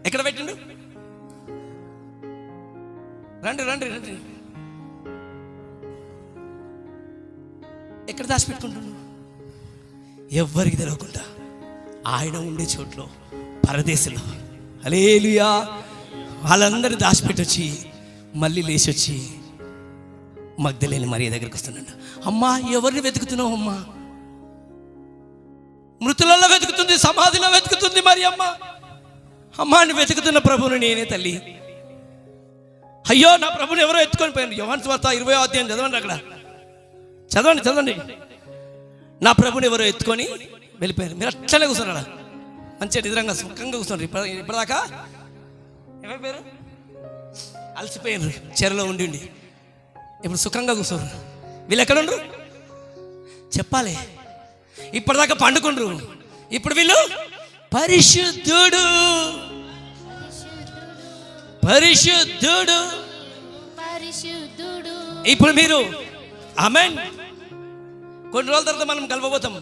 ఎక్కడ పెట్టిండు? రండి. ఎక్కడ దాచిపెట్టుకుంటుండు? ఎవ్వరికి తెలియకుండా ఆయన ఉండే చోట్లో, పరదేశంలో. హల్లెలూయా. వాళ్ళందరూ దాచిపెట్టొచ్చి మళ్ళీ లేచొచ్చి మగ్దలేని మరియ దగ్గరికి వస్తున్నాడు. అమ్మా, ఎవరిని వెతుకుతున్నావు అమ్మా? మృతులలో వెతుకుతుంది, సమాధిలో వెతుకుతుంది మరి అమ్మ. అమ్మాని వెతుకుతున్న ప్రభువుని నేనే తల్లి. అయ్యో, నా ప్రభుని ఎవరో ఎత్తుకొని పోయాను. యోహాను సువార్త 20వ అధ్యాయం చదవండి. అక్కడ చదవండి. నా ప్రభుని ఎవరో ఎత్తుకొని వెళ్ళిపోయారు. మీరు అట్లనే కూర్చున్నారా? మంచిగా నిద్రంగా సుఖంగా కూర్చున్నారు. ఇప్పటిదాకా ఏమైపోయారు? అలసిపోయారు చెరలో ఉండి. ఇప్పుడు సుఖంగా కూర్చోరు. వీళ్ళు ఎక్కడ ఉండరు? చెప్పాలి. ఇప్పటిదాకా పండుకుండ్రు. ఇప్పుడు వీళ్ళు పరిశుద్ధుడు పరిశుద్ధుడు. పరిశుద్ధుడు. ఇప్పుడు మీరు ఆమేన్. కొన్ని రోజుల తర్వాత మనం కలవబోతాం.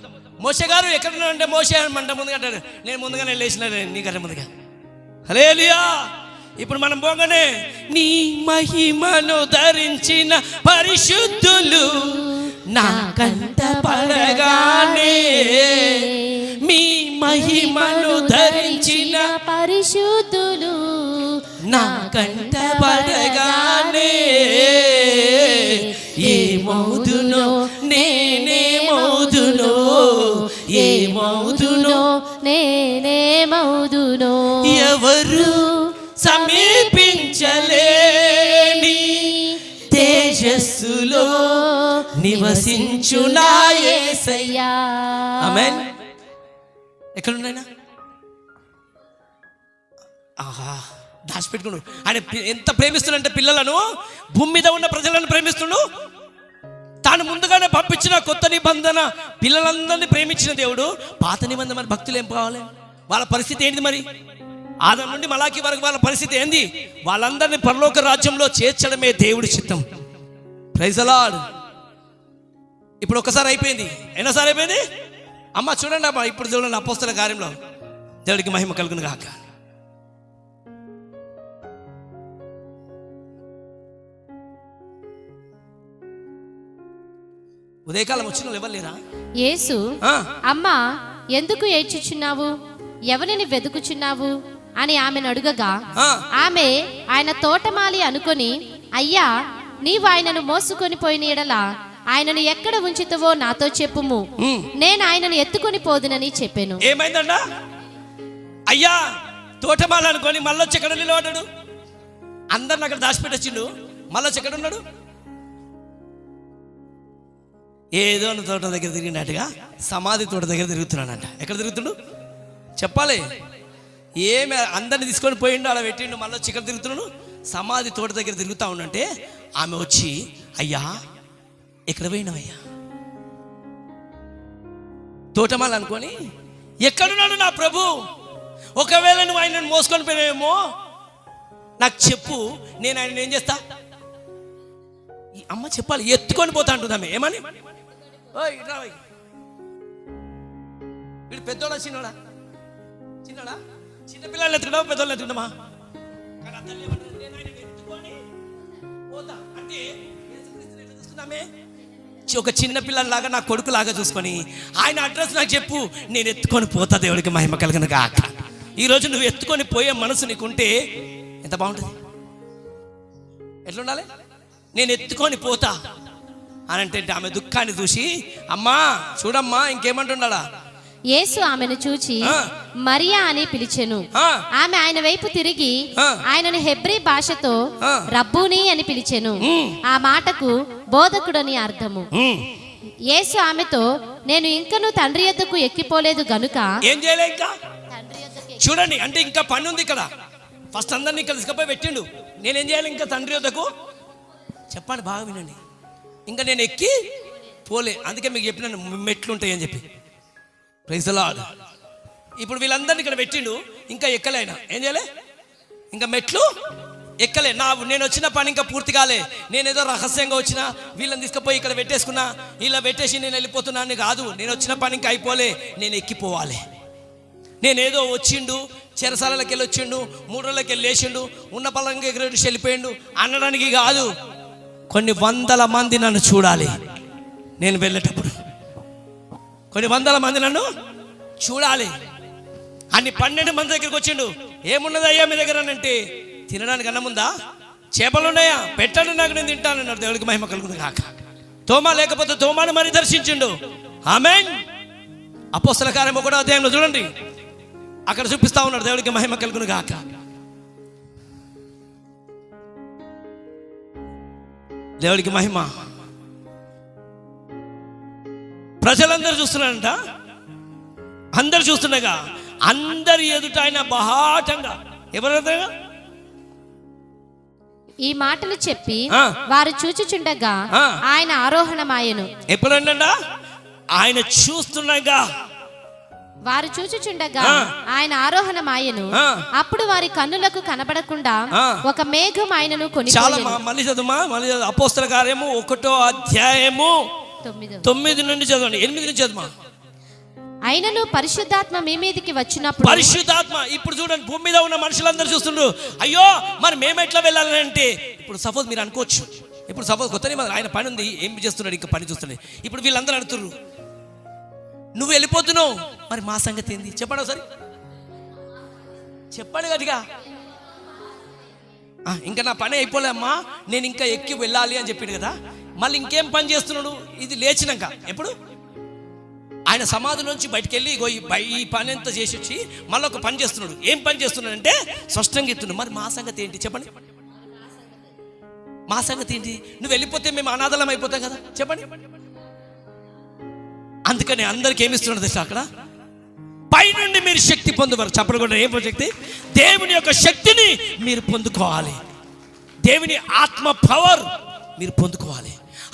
మోషే గారు ఎక్కడ అంటే మోషే అనమాట ముందుగా అంటారు, నేను ముందుగానే లేచిన నీకంటే ముందుగా. హల్లెలూయా. ఇప్పుడు మనం పోగానే నీ మహిమను ధరించిన పరిశుద్ధులు నా కంట పడగానే, మీ మహిమను ధరించిన పరిశుద్ధులు నా కంట పడగానే, ఏ మౌదునో నేనే మౌదునో, ఏ మౌదునో నేనే మౌదునో, ఎవరు సమీపించలేని తేజస్సులో నివసించునా యేసయ్యా. ఆమేన్. ఎక్కడున్నాయినా ఆహా దాచిపెట్టుకును. ఆయన ఎంత ప్రేమిస్తున్నాడంటే పిల్లలను, భూమి మీద ఉన్న ప్రజలను ప్రేమిస్తుడు. తాను ముందుగానే పంపించిన కొత్త నిబంధన పిల్లలందరినీ ప్రేమించిన దేవుడు. పాత నిబంధన మరి భక్తులు ఏం కావాలి? వాళ్ళ పరిస్థితి ఏంటి మరి? ఆదం నుండి మలాకి వరకు వాళ్ళ పరిస్థితి ఏంది? వాళ్ళందరినీ పరలోక రాజ్యంలో చేర్చడమే దేవుడి చిత్తం. Praise the Lord. ఇప్పుడు ఒక్కసారి అయిపోయింది. ఎన్నోసారి అయిపోయింది అమ్మ? చూడండి అమ్మా, ఇప్పుడు చూడండి అపోస్తల కార్యంలో. దేవుడికి మహిమ కలుగును గాక. ఉదయకాలం వచ్చిన వాళ్ళు ఎవరు లేరా? యేసు, అమ్మా ఎందుకు ఏడ్చుచున్నావు, ఎవరిని వెతుకుచున్నావు అని ఆమెను అడుగగా, ఆమె ఆయన తోటమాలి అనుకొని, అయ్యా నీవు ఆయనను మోసుకొని పోయిన ఎడల ఆయనను ఎక్కడ ఉంచుతావో నాతో చెప్పుము, నేను ఆయనను ఎత్తుకొని పోదునని చెప్పాను. ఏమైందంట? అయ్యా తోటమాలి అనుకొని మళ్ళొచ్చి ఎక్కడ నిలబడ్డాడు? అందరిని అక్కడ దాచిపెట్టొచ్చిండు. మళ్ళొచ్చి ఎక్కడ ఉన్నాడు? ఏదో తోట దగ్గర తిరిగినట్టుగా సమాధి తోట దగ్గర తిరుగుతున్నాడంట. ఎక్కడ తిరుగుతుండు చెప్పాలి? ఏమి అందరిని తీసుకొని పోయిండు, అలా పెట్టిండు, మళ్ళీ వచ్చి ఇక్కడ తిరుగుతున్నాడు. సమాధి తోట దగ్గర తిరుగుతూ ఉండంటే ఆమె వచ్చి, అయ్యా ఎక్కడ పోయినావయ్యా? తోటమాల అనుకొని, ఎక్కడున్నాడు నా ప్రభు? ఒకవేళ నువ్వు ఆయనను మోసుకొని పోయినావేమో నాకు చెప్పు, నేను ఆయన ఏం చేస్తా? ఈ అమ్మ చెప్పాలి, ఎత్తుకొని పోతా అంటుందామె. ఏమని? వీడు పెద్దోడా చిన్నోడా? చిన్నోడా? చిన్న పిల్లలు ఎత్తుకున్నా పెద్దోళ్ళు ఎత్తుకున్నామా? ఒక చిన్న పిల్లలాగా నా కొడుకు లాగా చూసుకొని ఆయన అడ్రస్ నాకు చెప్పు, నేను ఎత్తుకొని పోతా. దేవుడికి మహిమ కలుగును గాక. ఈరోజు నువ్వు ఎత్తుకొని పోయే మనసు నీకుంటే ఎంత బాగుంటుంది? ఎట్లుండాలి? నేను ఎత్తుకొని పోతా అని అంటే ఆమె దుఃఖాన్ని చూసి, అమ్మా చూడమ్మా ఇంకేమంటున్నాడా? యేసు ఆమెను చూచి మరియా అని పిలిచెను. ఆమె ఆయన వైపు తిరిగి ఆయనను హెబ్రీ భాషతో రబ్బూని అని పిలిచెను. ఆ మాటకు బోధకుడని అర్థము. యేసు ఆమెతో, నేను ఇంకను తండ్రి యొద్దకు ఎక్కిపోలేదు గనుక ఏం చేయలే ఇంకా. చూడండి, అంటే ఇంకా పని ఉంది ఇక్కడ. ఫస్ట్ అందరినీ ఇక్కడ తీసుకపోయి పెట్టిండు. నేనేం చేయాలి ఇంకా తండ్రి యొద్దకు? చెప్పండి, బాగా వినండి. ఇంకా నేను ఎక్కి పోలే, అందుకే మీకు చెప్పినాను మెట్లు ఉంటాయి అని చెప్పి. Praise the Lord. ఇప్పుడు వీళ్ళందరినీ ఇక్కడ పెట్టిండు, ఇంకా ఎక్కలే. ఆయన ఏం చేయలే, ఇంకా మెట్లు ఎక్కలే. నేను వచ్చిన పని ఇంకా పూర్తి కాలే. నేనేదో రహస్యంగా వచ్చినా, వీళ్ళని తీసుకుపోయి ఇక్కడ పెట్టేసుకున్నా, ఇలా పెట్టేసి నేను వెళ్ళిపోతున్నాను కాదు. నేను వచ్చిన పని ఇంకా అయిపోలే, నేను ఎక్కిపోవాలి. నేనేదో వచ్చిండు, చెరసాలకి వెళ్ళి వచ్చిండు, 3 రోజులకి వెళ్ళి లేచిండు, ఉన్న పలంగా ఎగిరేసి వెళ్ళిపోయిండు అనడానికి కాదు. కొన్ని వందల మంది నన్ను చూడాలి. నేను వెళ్ళేటప్పుడు కొన్ని వందల మంది నన్ను చూడాలి. అన్ని 12 మంది దగ్గరికి వచ్చిండు. ఏమున్నది అయ్యా మీ దగ్గర అంటే, తినడానికి అన్నం ఉందా, చేపలు ఉన్నాయా, పెట్టండి నాకు, నేను తింటానన్నాడు. దేవుడికి మహిమ కలుగును గాక. తోమా లేకపోతే తోమాను మరి దర్శించిండు. ఆమేన్. అపోస్తల కార్యం 1వ అధ్యాయంలో చూడండి, అక్కడ చూపిస్తా ఉన్నాడు. దేవుడికి మహిమ కలుగును గాక. దేవుడికి మహిమ. ప్రజలందరూ చూస్తున్నారంట. అందరు చూస్తుండగా అందరి ఎదుట ఆయన బహాటంగా, ఎవరు ఈ మాటలు చెప్పి వారు చూచుచుండగా ఆయన ఆరోహణమాయెను. ఎప్పుడంట? ఆయన చూస్తుండగా వారు చూచుచుండగా ఆయన ఆరోహణమాయెను. అప్పుడు వారి కన్నులకు కనబడకుండా ఒక మేఘం ఆయనను కొనిపోయెను. మళ్ళీ చదువుమా, మళ్ళీ అపోస్తల కార్యము 1వ అధ్యాయము 9 నుండి చదవండి, 8 నుంచి చదువుమా. అయినను పరిశుద్ధాత్మ మీ మీదకి వచ్చినప్పుడు, పరిశుద్ధాత్మ ఇప్పుడు చూడండి, భూమి మీద ఉన్న మనుషులందరూ చూస్తుండ్రు, అయ్యో మరి మేము ఎట్లా వెళ్ళాలని అంటే, ఇప్పుడు సపోజ్ మీరు అనుకోవచ్చు, ఇప్పుడు సపోజ్ కొత్తనే ఆయన పని ఉంది, ఏం చేస్తున్నాడు, ఇంకా పని చూస్తున్నాడు. ఇప్పుడు వీళ్ళందరూ అడుగుతుర్రు, నువ్వు వెళ్ళిపోతున్నావు, మరి మా సంగతి ఏంది చెప్పండి ఒకసారి, చెప్పండి గట్టిగా. ఇంకా నా పని అయిపోలే అమ్మా, నేను ఇంకా ఎక్కి వెళ్ళాలి అని చెప్పిండు కదా, మళ్ళీ ఇంకేం పని చేస్తున్నాడు, ఇది లేచినాక ఎప్పుడు ఆయన సమాధి నుంచి బయటకు వెళ్ళి ఈ పని ఎంత చేసి వచ్చి మళ్ళీ ఒక పని చేస్తున్నాడు. ఏం పని చేస్తున్నాడు అంటే స్పష్టంగా ఇస్తున్నాడు, మరి మా సంగతి ఏంటి చెప్పండి, మా సంగతి ఏంటి, నువ్వు వెళ్ళిపోతే మేము అనాథలం అయిపోతాం కదా చెప్పండి. అందుకని అందరికి ఏమిస్తున్నాడు తెలుసా, అక్కడ పైనుండి మీరు శక్తి పొందుతారు. చెప్పలు కూడా ఏం శక్తి, దేవుని యొక్క శక్తిని మీరు పొందుకోవాలి, దేవుని ఆత్మ పవర్ మీరు పొందుకోవాలి.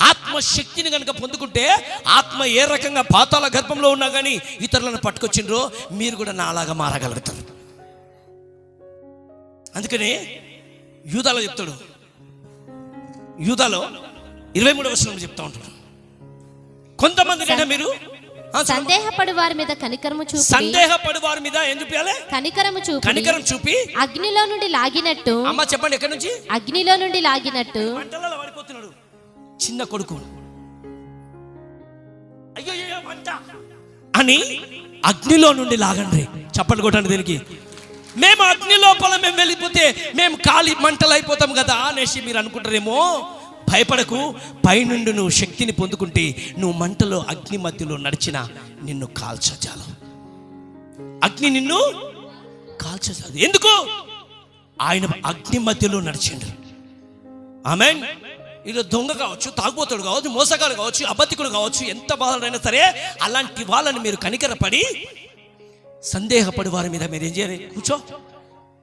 ఆత్మశక్తిని కనుక పొందుకుంటే, ఆత్మ ఏ రకంగా పాతాళ గర్భంలో ఉన్నా కానీ ఇతరులను పట్టుకొచ్చిండ్రో మీరు కూడా నాలాగా మారగలుగుతారు. అందుకని యూదాలో చెప్తాడు, యూదాలో 23వ వచనంలో చెప్తా ఉంటాడు, కొంతమంది కంటే మీరు సందేహపడు వారి మీద కనికరము చూపి, సందేహపడు వారి మీద ఏం చూపించాలి, కనికరం చూపి అగ్నిలో నుండి లాగినట్టు. అమ్మ చెప్పండి, ఎక్కడి నుంచి, అగ్నిలో నుండి లాగినట్టు. మంటలలో పడిపోతున్నాడు చిన్న కొడుకు, అయ్యో మంట అని అగ్నిలో నుండి లాగండి. చప్పట్లు కొట్టండి దీనికి. మేము అగ్ని లోపల మేము వెళ్ళిపోతే మేము కాలి మంటలు అయిపోతాం కదా అనేసి మీరు అనుకుంటారేమో. భయపడకు, పైనుండి నువ్వు శక్తిని పొందుకుంటే నువ్వు మంటలో అగ్ని మధ్యలో నడిచినా నిన్ను కాల్చజాలు, అగ్ని నిన్ను కాల్చజాలు. ఎందుకు, ఆయన అగ్ని మధ్యలో నడిచిండు. ఆమేన్. ఇలా దొంగ కావచ్చు, తాగుబోతుడు కావచ్చు, మోసగాడు కావచ్చు, అబద్ధికుడు కావచ్చు, ఎంత బాధలైనా సరే అలాంటి వాళ్ళని మీరు కనికరపడి సందేహపడి వారి మీద మీరు ఏం చేయాలి, కూర్చో.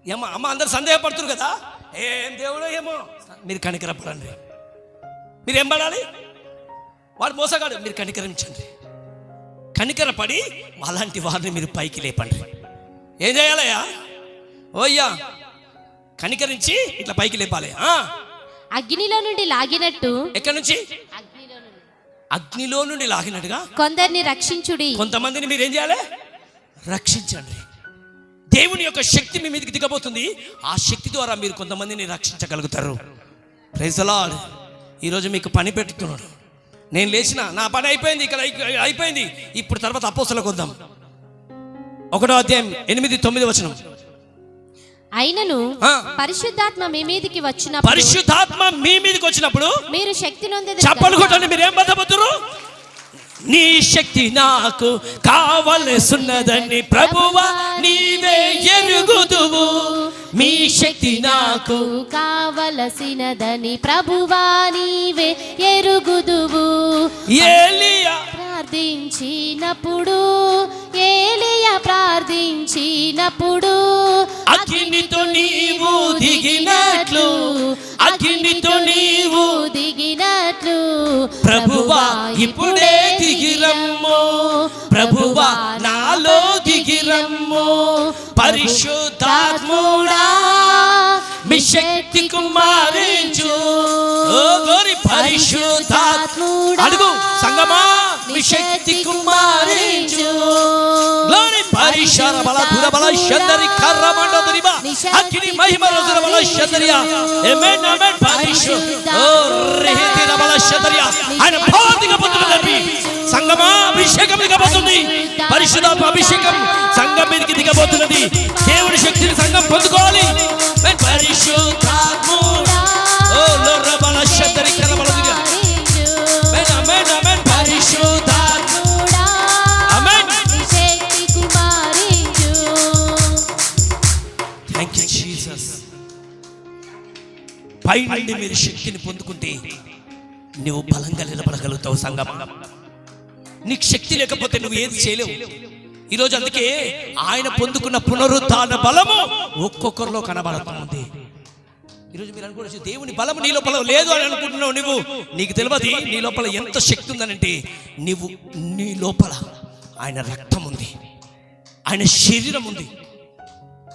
ఏమో అమ్మ అందరు సందేహపడుతున్నారు కదా, ఏం దేవుడో ఏమో, మీరు కనికరపడండి. మీరు ఏం పడాలి, వాడు మోసగాడు, మీరు కనికరించండి. కనికరపడి అలాంటి వారిని మీరు పైకి లేపండి. ఏం చేయాలయ్యా, ఓయ్యా కనికరించి ఇట్లా పైకి లేపాలి. అగ్నిలో నుండి లాగినట్టు, ఎక్కడి నుంచి, అగ్నిలో నుండి లాగినట్టుగా కొందరిని రక్షించుడి. కొంతమందిని మీరు ఏం చేయాలి, రక్షించండి. దేవుని యొక్క శక్తి మీ మీదకి దిగబోతుంది, ఆ శక్తి ద్వారా మీరు కొంతమందిని రక్షించగలుగుతారు. Praise the lord. ఈరోజు మీకు పని పెట్టుతున్నాడు, నేను లేచిన నా పని అయిపోయింది, ఇక్కడ అయిపోయింది, ఇప్పుడు తర్వాత అపోస్తలకు వద్దాం. 1వ అధ్యాయం 8-9 వచనం. అయినను పరిశుద్ధాత్మ మీ మీదకి వచ్చినప్పుడు, పరిశుద్ధాత్మ మీ మీదకి వచ్చినప్పుడు మీరు శక్తి నొందెదరు. చప్పలు కొట్టండి. మీరు ఏం బద్దపోతురు, నీ శక్తి నాకు కావలసినదని ప్రభువా నీవే ఎరుగుదువు, మీ శక్తి నాకు కావలసినదని ప్రభువా నీవే ఎరుగుదువు. ఏలియా ప్రార్థించినప్పుడు, ఏలియా ప్రార్థించినప్పుడు అగ్నితో నీవు దిగినట్లు, అగ్నితో నీవు దిగినట్లు ప్రభువా ఇప్పుడే దిగిరమ్ము, ప్రభువా నాలో దిగిరమ్ము. పరిశుద్ధాత్ముడా మీ శక్తి కుమారించు, ఓ గోరి పరిశుద్ధాత్ముడా, అడుగు సంగమా మీ శక్తి కుమారించు. గ్లోరీ పరిశర బల దుర బల శందరి కర్రమండ దరిబా అగ్ని మహిమ రోజుల బల శందరియా. ఆమేన్ ఆమేన్. పరిశుద్ధ ఓ రిహితిన బల శందరియా. ఆయన భౌతిక పుత్రుడని సంగమా అభిషేకం దిగబోతుంది, పరిశుద్ధాత్మ అభిషేకం సంఘం మీదకి దిగబోతున్నది. దేవుని శక్తిని సంఘం పొందుకోవాలి. పరిశుద్ధాత్ముడా ఓ లోర బల శందరి కర్రబల దిరియా. ఆమేన్ ఆమేన్ ఆమేన్. పరిశుద్ధాత్ముడా ఆమేన్. శక్తి కుమారించు. Thank you Jesus. పై నుండి మీరు శక్తిని పొందుకుంటే నువ్వు బలంగా నిలబడగలుగుతావు. సంగమా నీకు శక్తి లేకపోతే నువ్వు ఏది చేయలేవు. ఈరోజు అందుకే ఆయన పొందుకున్న పునరుద్ధాన బలము ఒక్కొక్కరిలో కనబడుతుంది. ఈరోజు మీరు అనుకోవచ్చు దేవుని బలము నీ లోపల లేదు అని అనుకుంటున్నావు. నువ్వు నీకు తెలియదు నీ లోపల ఎంత శక్తి ఉందనంటే, నీ లోపల ఆయన రక్తం ఉంది, ఆయన శరీరం ఉంది.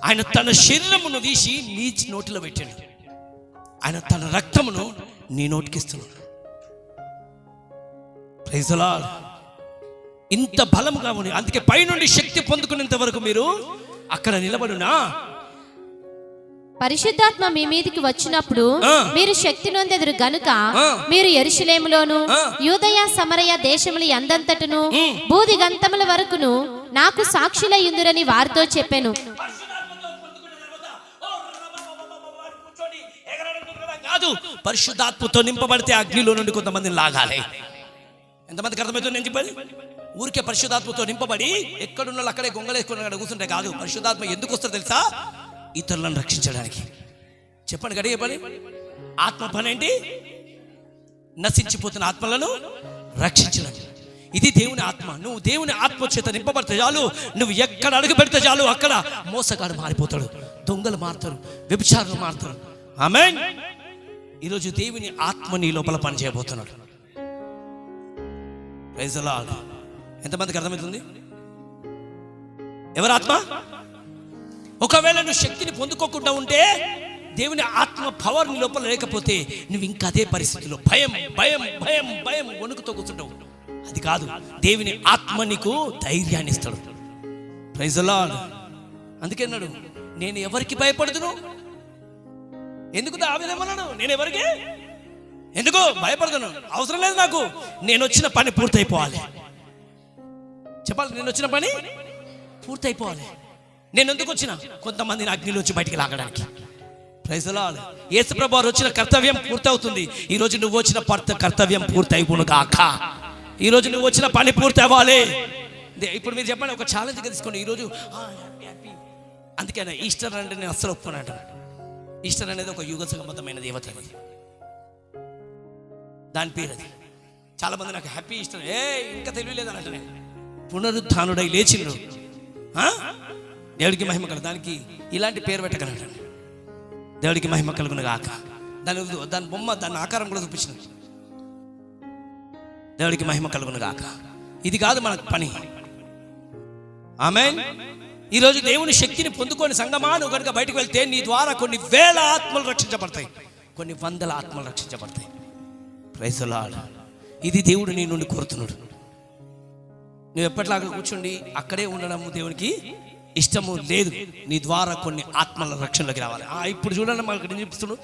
ఆయన తన శరీరమును తీసి నీ నోటిలో పెట్టాడు. ఆయన తన రక్తమును నీ నోటికిస్తున్నాడు. Praise the lord. ఇంత బలముగా ఉంది. అందుకే పైనుండి శక్తి పొందుకునేంత వరకు మీరు అక్కడ నిలబడునా. పరిశుద్ధాత్మ మీ మీదికి వచ్చినప్పుడు మీరు శక్తి నొందెదరు గనుక మీరు యెరూషలేములోను యూదయ సమరయ దేశముల యందంతటను భూదిగంతముల వరకును నాకు సాక్షులయ్యుందురని వారితో చెప్పెను. కాదు, పరిశుద్ధాత్మతో నింపబడితే అగ్నిలో నుండి కొంతమందిని లాగాలి. ఎంతమందికి అర్థమవుతుంది నేను చెప్పేది? ఊరికే పరిశుద్ధాత్మతో నింపబడి ఎక్కడున్న వాళ్ళు అక్కడే గొంగలేసుకుని అక్కడ కూర్చుంటే కాదు. పరిశుద్ధాత్మ ఎందుకు వస్తుందో తెలుసా? ఇతరులను రక్షించడానికి. చెప్పండి గడిగే పని. ఆత్మ పని ఏంటి? నశించిపోతున్న ఆత్మలను రక్షించడం. ఇది దేవుని ఆత్మ. నువ్వు దేవుని ఆత్మ చేత నింపబడితే చాలు. నువ్వు ఎక్కడ అడుగు పెడితే చాలు అక్కడ మోసగాడు మారిపోతాడు, దొంగలు మారుతారు, వ్యభిచారులు మారుతారు. ఆమేన్. ఈరోజు దేవుని ఆత్మ నీ లోపల పని చేయబోతున్నాడు. Praise the Lord. ఎంతమందికి అర్థమవుతుంది? ఎవరి ఆత్మ? ఒకవేళ నువ్వు శక్తిని పొందుకోకుండా ఉంటే, దేవుని ఆత్మ పవర్ నీ లోపల లేకపోతే నువ్వు ఇంకా అదే పరిస్థితిలో భయం భయం భయం భయం వణుకుతో కూర్చుంటావు. అది కాదు, దేవుని ఆత్మ నీకు ధైర్యాన్ని ఇస్తాడు. Praise the Lord. అందుకే అన్నాడు, నేను ఎవరికి భయపడుతును? ఎందుకు దావీదేమన్నాడు? నేను ఎవరికి ఎందుకు భయపడతాను? అవసరం లేదు నాకు. నేను వచ్చిన పని పూర్తయిపోవాలి. చెప్పాలి, నేను వచ్చిన పని పూర్తయిపోవాలి. నేను ఎందుకు వచ్చిన? కొంతమందిని అగ్నిలోంచి బయటికి లాగడానికి. Praise the lord. యేసు ప్రభువు వచ్చిన కర్తవ్యం పూర్తవుతుంది. ఈరోజు నువ్వు వచ్చిన కర్తవ్యం పూర్తయిపోను గాక. ఈరోజు నువ్వు వచ్చిన పని పూర్తి అవ్వాలి. ఇప్పుడు మీరు చెప్పండి, ఒక ఛాలెంజ్గా తీసుకోండి. ఈరోజు హ్యాపీ. అందుకే ఈస్టర్ అంటే నేను అస్సలు ఒప్పుకున్నాను. ఈస్టర్ అనేది ఒక యుగ సంబంధమైన దేవత. దాని పేరు అది. చాలా మంది నాకు హ్యాపీ ఈస్టర్, ఇంకా తెలియలేదు అన్నట్టు. నేను పునరుత్థానుడై లేచిండు, దేవుడికి మహిమ కలుగు. దానికి ఇలాంటి పేరు పెట్టగలడు. దేవుడికి మహిమ కలుగును గాక. దాని బొమ్మ, దాని ఆకారం కూడా చూపించిన. దేవుడికి మహిమ కలుగును గాక. ఇది కాదు మన పని. ఆమేన్. ఈరోజు దేవుని శక్తిని పొందుకొని సంగమా నువ్వు కనుక బయటకు వెళ్తే నీ ద్వారా కొన్ని వేల ఆత్మలు రక్షించబడతాయి, కొన్ని వందల ఆత్మలు రక్షించబడతాయి. Praise the lord. ఇది దేవుడు నీ నుండి కోరుతున్నాడు. నువ్వు ఎప్పటిలాగా కూర్చోండి అక్కడే ఉండడం దేవునికి ఇష్టము లేదు. నీ ద్వారా కొన్ని ఆత్మల రక్షణలోకి రావాలి. ఇప్పుడు చూడండి, మాకు చూపిస్తున్నాడు.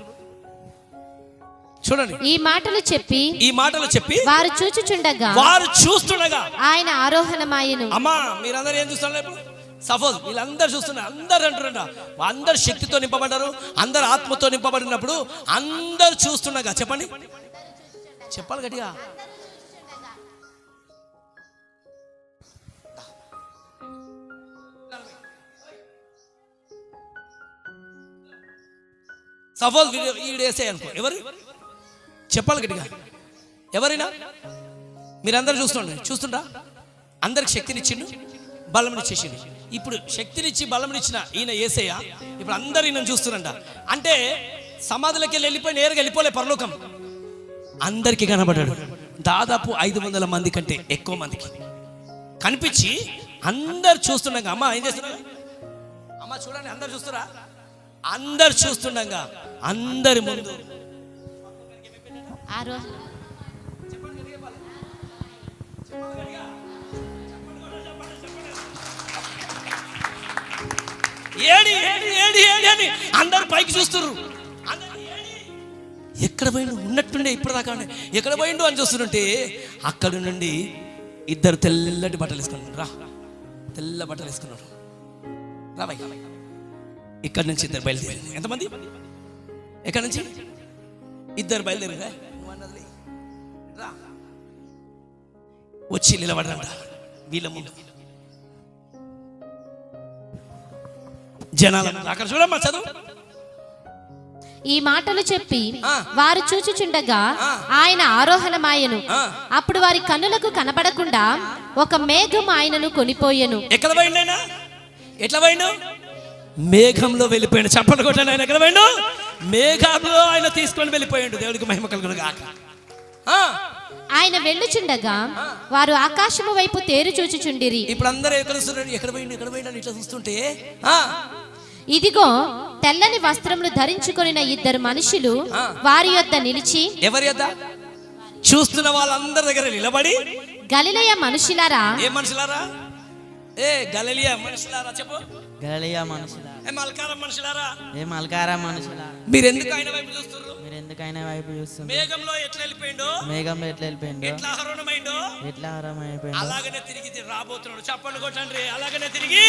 చూడండి, ఈ మాటలు చెప్పి వారు చూస్తుండగా ఆయన ఆరోహణమాయెను. అమ్మా మీరందరూ ఏం చూస్తున్నారు? సపోజ్ వీళ్ళందరూ చూస్తున్నారు, అందరు అంటున్నారంట. అందరు శక్తితో నింపబడ్డారు, అందరు ఆత్మతో నింపబడినప్పుడు అందరు చూస్తుండగా. చెప్పండి, చెప్పాలి గట్టిగా. సపోజ్ వీడు వేసే అనుకో, ఎవరు చెప్పాలి గట్టిగా. ఎవరైనా మీరందరూ చూస్తుంటా అందరికి శక్తినిచ్చిండు, బలంనిచ్చేసిండు. ఇప్పుడు శక్తినిచ్చి బలంనిచ్చిన ఈయన యేసయ్య ఇప్పుడు అందరు ఈయన చూస్తున్నారంట. అంటే సమాధులకి వెళ్ళిపోయి నేరుగా వెళ్ళిపోలే పరలోకం. అందరికీ కనబడ్డాడు. దాదాపు 500 మంది కంటే ఎక్కువ మందికి కనిపించి అందరు చూస్తుండగా. అమ్మ ఏం చేస్తున్నారు? అమ్మ చూడండి, అందరు చూస్తురా. అందరు చూస్తుండగా అందరి ముందు ఏడి ఏడి ఏడి ఏడి అని అందరు పైకి చూస్తున్నారు. ఎక్కడ పోయిండు? ఉన్నట్టుండే ఇప్పటిదాకా ఎక్కడ పోయిండు అని చూస్తుంటే అక్కడి నుండి ఇద్దరు తెల్లటి బట్టలు వేసుకున్నారు. తెల్ల బట్టలు వేసుకున్నారు. రాబాయ్. ఇక్కడి నుంచి ఇద్దరు బయలుదేరారు. ఎంతమంది? ఎక్కడి నుంచి? ఇద్దరు బయలుదేరారా? వచ్చి నిలబడరంట వీళ్ళ ముందు. జనాల అక్కడ చూడమ్మా, చదువు. ఈ మాటలు చెప్పి వారు చూచుచుండగా ఆయన ఆరోహణమాయెను. అప్పుడు వారి కన్నులకు కనబడకుండా ఒక మేఘం ఆయనను కొనిపోయెను. ఎక్కడ పోయిండు? ఎట్లా పోయిండు? మేఘంలో వెళ్ళిపోయాడు. చప్పట్లు కొట్టాను. ఆయన ఎక్కడ పోయిండు? మేఘంలో ఆయన తీసుకొని వెళ్ళిపోయాడు. దేవుడికి మహిమ కలుగును గాక. ఆయన వెళ్ళుచుండగా వారు ఆకాశము వైపు తేరు చూచుచుండిరి. ఇప్పుడు అందరూ ఎక్కడ పోయిండు ఇట్లా చూస్తుంటే ఇదిగో తెల్లని వస్త్రములు ధరించుకొనిన ఇద్దరు మనుషులు వారి యొద్ద నిలిచి, ఎవరి యొద్ద? చూస్తున్న వాళ్ళందరి దగ్గర నిలబడి, గలిలయ మనుషులారా, ఏ మనుషులారా? ఏ గలిలయ మనుషులారా చెప్పు. గలిలయ మనుషులారా, ఏ మల్కారం మనుషులారా, ఏ మల్కారా మనుషులారా, మీరు ఎందుకు ఆయన వైపు చూస్తున్నారు? మీరు ఎందుకు ఆయన వైపు చూస్తున్నారు? మేఘంలో ఎట్లా వెళ్ళిపోయిండో, మేఘంలో ఎట్లా వెళ్ళిపోయిందో, ఎట్లా ఆరోహణమైండో, ఎట్లా ఆరామైపోయిందో అలాగనే తిరిగి రాబోతున్నాడు. చప్పట్లు కొట్టండి. అలాగనే తిరిగి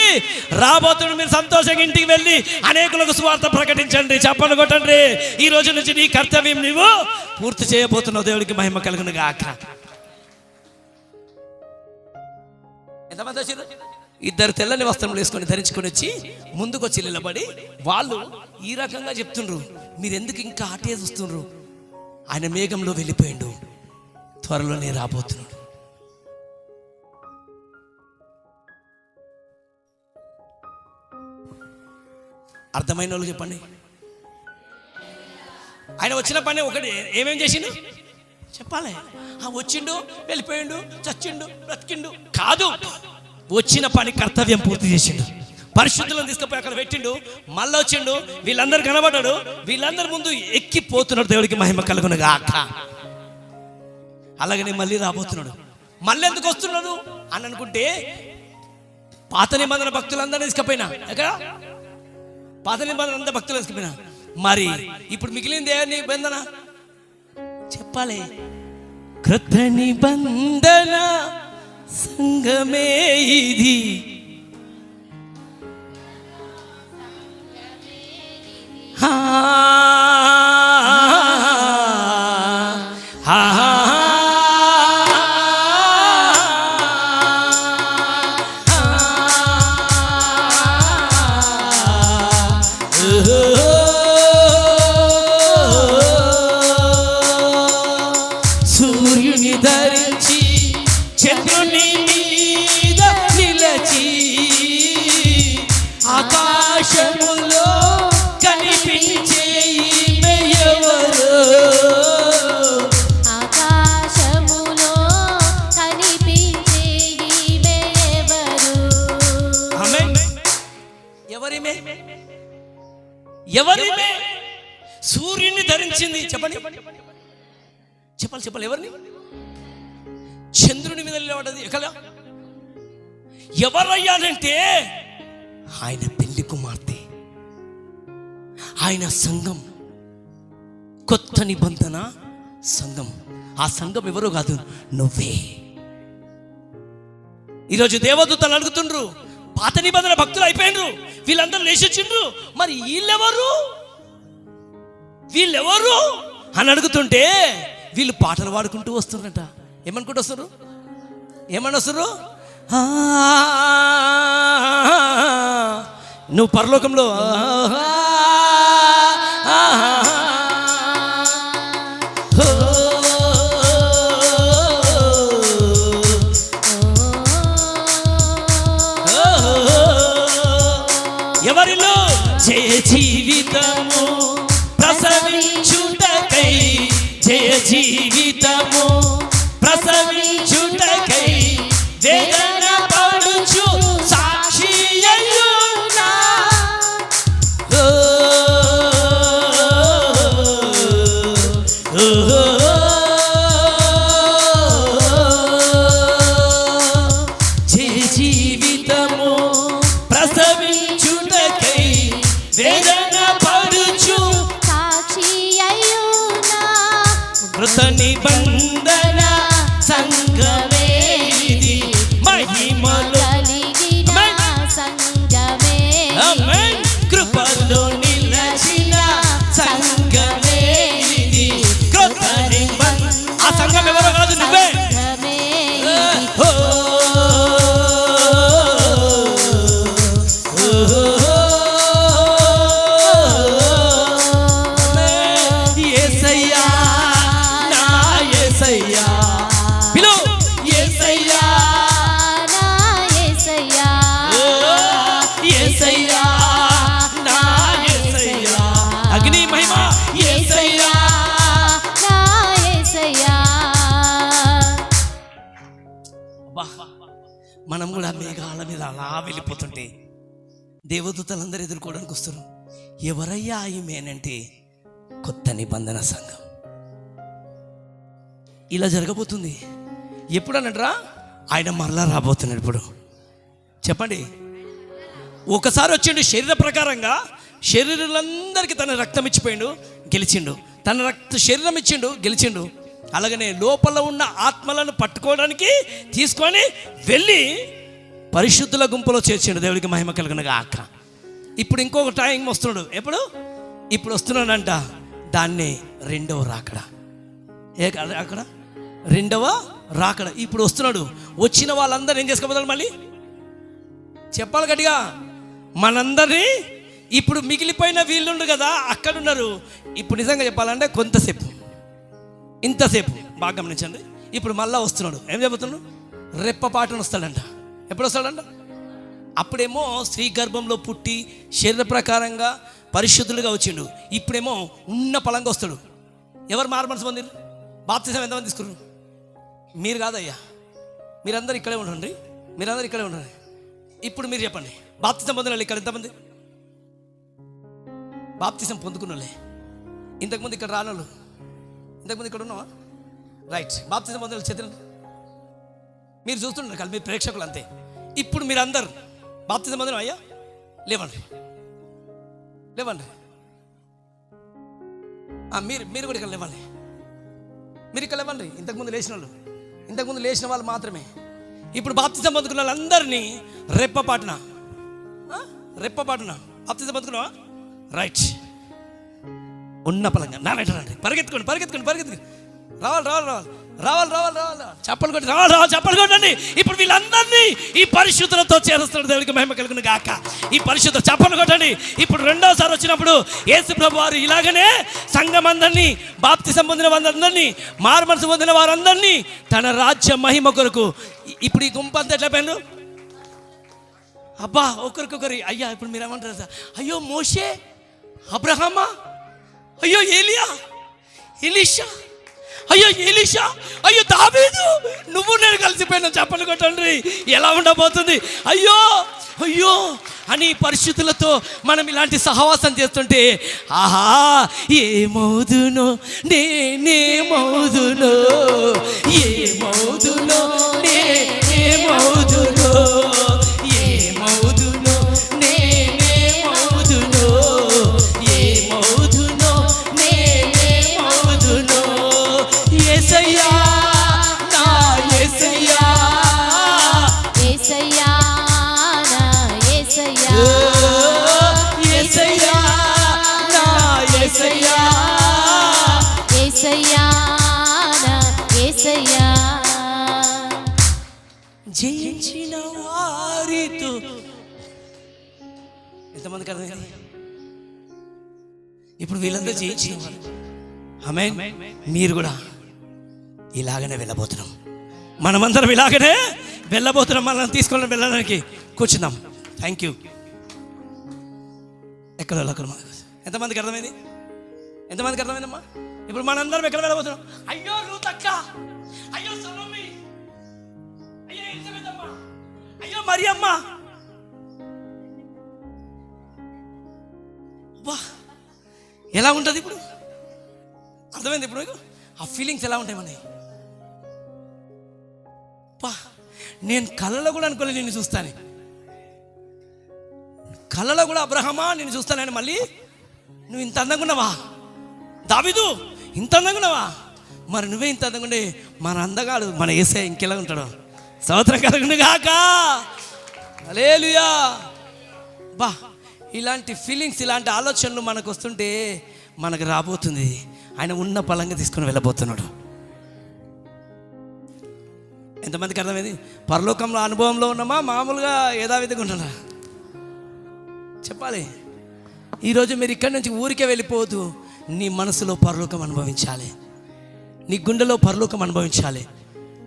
రాబోతున్నాడు. మీరు సంతోషంగా ఇంటికి వెళ్ళి అనేకులకు సువార్త ప్రకటించండి. చప్పట్లు కొట్టండి. ఈ రోజు నుంచి నీ కర్తవ్యం నువ్వు పూర్తి చేయబోతున్నావు. దేవుడికి మహిమ కలుగును గాక. ఎంతమంది వచ్చారు? ఇద్దరు తెల్లని వస్త్రములు వేసుకొని ధరించుకొని వచ్చి ముందుకు వచ్చి నిలబడి వాళ్ళు ఈ రకంగా చెప్తుండ్రు, మీరు ఎందుకు ఇంకా అటే చూస్తుండ్రు? ఆయన మేఘంలో వెళ్ళిపోయిండు, త్వరలోనే రాబోతున్నాడు. అర్థమైన వాళ్ళు చెప్పండి. ఆయన వచ్చిన పని ఒకటి, ఏమేం చేసిండు చెప్పాలి. వచ్చిండు, వెళ్ళిపోయిండు, చచ్చిండు, బ్రతికిండు కాదు. వచ్చిన పని కర్తవ్యం పూర్తి చేసిండు. పరిశుద్ధులను తీసుకుపోయి అక్కడ పెట్టిండు. మళ్ళీ వచ్చిండు, వీళ్ళందరూ కనబడ్డాడు. వీళ్ళందరి ముందు ఎక్కిపోతున్నాడు. దేవుడికి మహిమ కలుగును గాక. అలాగనే మళ్ళీ రాబోతున్నాడు. మళ్ళీ ఎందుకు వస్తున్నాడు అని అనుకుంటే, పాత నిబంధన భక్తులందరినీ తీసుకుపోయినా, ఎక్కడ పాత నిబంధన అందరూ భక్తులు తీసుకుపోయినా, మరి ఇప్పుడు మిగిలింది ఏ నిబంధన చెప్పాలి? కృత నిబంధన సంగమే ఇది. సూర్యుని ధరించి చంద్రుని మీద నిలచి ఆకాశములో కనిపించే ఎవరు? ఆకాశములో కనిపించే ఎవరు? ఎవరిమే? ఎవరిమే? సూర్యుని ధరించింది. చెప్పండి చెప్పాలి. ఎవరిని? చంద్రుని మీద నిలబడ్డది. ఎక్కడ? ఎవరయ్యానంటే ఆయన పెళ్లి కుమార్తె, ఆయన సంఘం, కొత్త నిబంధన సంఘం. ఆ సంఘం ఎవరో కాదు, నువ్వే. ఈరోజు దేవదూతలు అడుగుతుండ్రు, పాత నిబంధన భక్తులు అయిపోయినరు, వీళ్ళందరూ లేచొచ్చిండ్రు, మరి వీళ్ళెవరు అని అడుగుతుంటే వీళ్ళు పాటలు పాడుకుంటూ వస్తున్నారట. ఏమనుకుంటూ వస్తారు? ఏమని వస్తారు? నువ్వు పరలోకంలో ఎవరిలో జయ జీవితము ప్రసవించుటకై, జయ జీవితము ప్రసవించుటకై వేదన పడుచు సాక్షి అయ్యునా. జయ జీవితము ప్రసవించుటకై వేదన పడుచు సాక్షి అయ్యునా. కృత నిబంధన బా, మనం కూడా మేఘాల మీద అలా వెళ్ళిపోతుంటే దేవదూతలందరూ ఎదుర్కోవడానికి వస్తారు. ఎవరయ్యా ఈమెనంటే కొత్త నిబంధన సంఘం. ఇలా జరగబోతుంది. ఎప్పుడు అన్నట్రా? ఆయన మరలా రాబోతున్నాడు. ఇప్పుడు చెప్పండి. ఒకసారి వచ్చిండు శరీర ప్రకారంగా, శరీరులందరికీ తన రక్తం ఇచ్చిపోయిండు, గెలిచిండు. తన శరీరం ఇచ్చిండు, గెలిచిండు. అలాగనే లోపల ఉన్న ఆత్మలను పట్టుకోవడానికి తీసుకొని వెళ్ళి పరిశుద్ధుల గుంపులో చేర్చిండు. దేవుడికి మహిమ కలుగునగా అక్క. ఇప్పుడు ఇంకొక టైం వస్తున్నాడు. ఎప్పుడు? ఇప్పుడు వస్తున్నాడంట. దాన్ని రెండవ రాకడ. అక్కడ రెండవ రాకడ. ఇప్పుడు వస్తున్నాడు. వచ్చిన వాళ్ళందరూ ఏం చేసుకోబోతారు? మళ్ళీ చెప్పాలి గట్టిగా. మనందరినీ ఇప్పుడు మిగిలిపోయిన వీళ్ళుండు కదా, అక్కడున్నారు. ఇప్పుడు నిజంగా చెప్పాలంటే కొంతసేపు, ఇంతసేపు బాగా గమనించండి. ఇప్పుడు మళ్ళా వస్తున్నాడు. ఏం చెబుతున్నాడు? రెప్పపాటును వస్తాడంట. ఎప్పుడు వస్తాడంట? అప్పుడేమో స్త్రీ గర్భంలో పుట్టి శరీర ప్రకారంగా పరిశుద్ధులుగా వచ్చిండు. ఇప్పుడేమో ఉన్న పలంగా వస్తాడు. ఎవరు మారు మనసు పొందిరు? బాప్తిజం ఎంతమంది తీసుకున్నారు? మీరు కాదయ్యా, మీరందరూ ఇక్కడే ఉండండి. మీరందరూ ఇక్కడే ఉండండి. ఇప్పుడు మీరు చెప్పండి, బాప్తిజం పొందిన వాళ్ళు ఇక్కడ ఎంతమంది? బాప్తిజం పొందుకున్న వాళ్ళే. ఇంతకుముందు ఇక్కడ రానోళ్ళు, ఇంతకుముందు ఇక్కడ ఉన్నావా? రైట్. బాప్తిజం పొందిన వాళ్ళు చేతులు మీరు చూస్తుంటారు కదా, మీరు ప్రేక్షకులు అంతే. ఇప్పుడు మీరు అందరు బాప్తిజం పొందిన అయ్యా లేవండి, లేవండి. మీరు కూడా ఇక్కడ లేవండి. మీరు ఇక్కడ లేవండి. ఇంతకుముందు లేచిన వాళ్ళు, ఇంతకుముందు లేచిన వాళ్ళు మాత్రమే. ఇప్పుడు బాప్తిజం పొందుకున్న వాళ్ళందరినీ రెప్పపాటున బాప్తిజం పొందుకున్నావా? రైట్. ఉన్న పలంగా నా వెంట రండి. పరిగెత్తుకోండి. రావాలి. చప్పలు కొట్టి రావాలి. చప్పలు కొట్టండి. ఇప్పుడు వీళ్ళందరినీ ఈ పరిశుద్ధులతో చేరుస్తాడు. దేవుడికి మహిమ కలుగును గాక. ఈ పరిశుద్ధ చప్పలు కొట్టండి. ఇప్పుడు రెండోసారి వచ్చినప్పుడు యేసు ప్రభు వారు ఇలాగనే సంఘం అందరినీ, బాప్తిసం పొందిన వారందరినీ, మారు మనసు పొందిన వారందరినీ తన రాజ్య మహిమ కొరకు. ఇప్పుడు ఈ గుంపు అంతా ఎట్లా పోయినారు? అబ్బా, ఒకరికొకరి. అయ్యా ఇప్పుడు మీరు ఏమంటారు? అయ్యో మోషే, అబ్రహామా, అయ్యో ఏలియా, ఎలీషా, అయ్యో ఎలీషా, అయ్యో దావీదు, నువ్వు నేను కలిసిపోయినా. చెప్పలు కొట్టండి. ఎలా ఉండబోతుంది? అయ్యో అని పరిస్థితులతో మనం ఇలాంటి సహవాసం చేస్తుంటే, ఆహా ఏమవుదునో నేనేమవుదునో, ఏమవుదునో నేనేమవుదునో, ఏమవుదునో నేనేమవుదునో, ఏమవుదునో నేనేమవుదునో. యేసయ్యా నా యేసయ్యా, యేసయ్యా నా యేసయ్యా, యేసయ్యా నా యేసయ్యా, యేసయ్యా నా యేసయ్యా. జయించిన వారితో ఎంతమందికి అర్థమైంది? ఇప్పుడు వీళ్ళందరూ జయించిన వారు. ఆమేన్. మీరు కూడా ఇలాగనే వెళ్ళబోతున్నాం. మనమందరం ఇలాగనే వెళ్ళబోతున్నాం. మనల్ని తీసుకొని వెళ్ళడానికి కూర్చుందాం. Thank you. ఎక్కడ ఎంతమందికి అర్థమైంది? ఎంతమందికి అర్థమైందమ్మా? ఇప్పుడు మనందరం ఎక్కడ వెళ్ళబోతున్నాం? అయ్యో రూతక్క, అయ్యో సలోమి, అయ్యో ఎలిజబెత్ అమ్మ, అయ్యో మరియమ్మ. వా, ఎలా ఉంటుంది ఇప్పుడు? అర్థమైంది ఇప్పుడు మీకు? ఆ ఫీలింగ్స్ ఎలా ఉంటాయి మనకి? పా, నేను కళ్ళలో కూడా అనుకోలేదు నిన్ను చూస్తాను. కళ్ళలో కూడా అబ్రహమా నేను చూస్తానని. మళ్ళీ నువ్వు ఇంత అందంగా ఉన్నావా? దావీదు ఇంత అందంగా ఉన్నావా? మరి నువ్వే ఇంత అందంగా ఉండే మన అందగాడు మన యేసయ్య ఇంకెలా ఉంటాడు? స్తోత్రం కలుగును గాక. హల్లెలూయా. బా, ఇలాంటి ఫీలింగ్స్, ఇలాంటి ఆలోచనలు మనకు వస్తుంటే మనకు రాబోతుంది. ఆయన ఉన్న పలంగా తీసుకొని వెళ్ళబోతున్నాడు. ఎంతమందికి అర్థమైంది? పరలోకంలో అనుభవంలో ఉన్నామా, మామూలుగా యథావిధిగా ఉంటున్నా? చెప్పాలి. ఈరోజు మీరు ఇక్కడి నుంచి ఊరికే వెళ్ళిపోవద్దు. నీ మనసులో పరలోకం అనుభవించాలి, నీ గుండెలో పరలోకం అనుభవించాలి.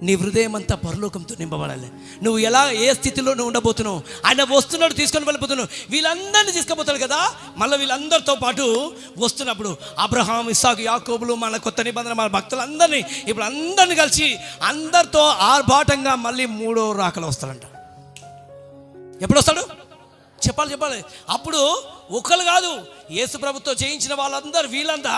నీ హృదయం అంతా పరలోకంతో నింపబడాలి. నువ్వు ఎలా ఏ స్థితిలో నువ్వు ఉండబోతున్నావు, ఆయన వస్తున్నాడు, తీసుకొని వెళ్ళిపోతున్నావు. వీళ్ళందరినీ తీసుకుపోతాడు కదా. మళ్ళీ వీళ్ళందరితో పాటు వస్తున్నప్పుడు అబ్రహాం, ఇస్సాకు, యాకోబులు, మన కొత్త నిబంధన మన భక్తులందరినీ ఇప్పుడు అందరినీ కలిసి అందరితో ఆర్భాటంగా మళ్ళీ 3వ రాకలో వస్తాడంట. ఎప్పుడు వస్తాడు చెప్పాలి. అప్పుడు ఒకరు కాదు, యేసు ప్రభుతో చేయించిన వాళ్ళందరూ వీళ్ళంతా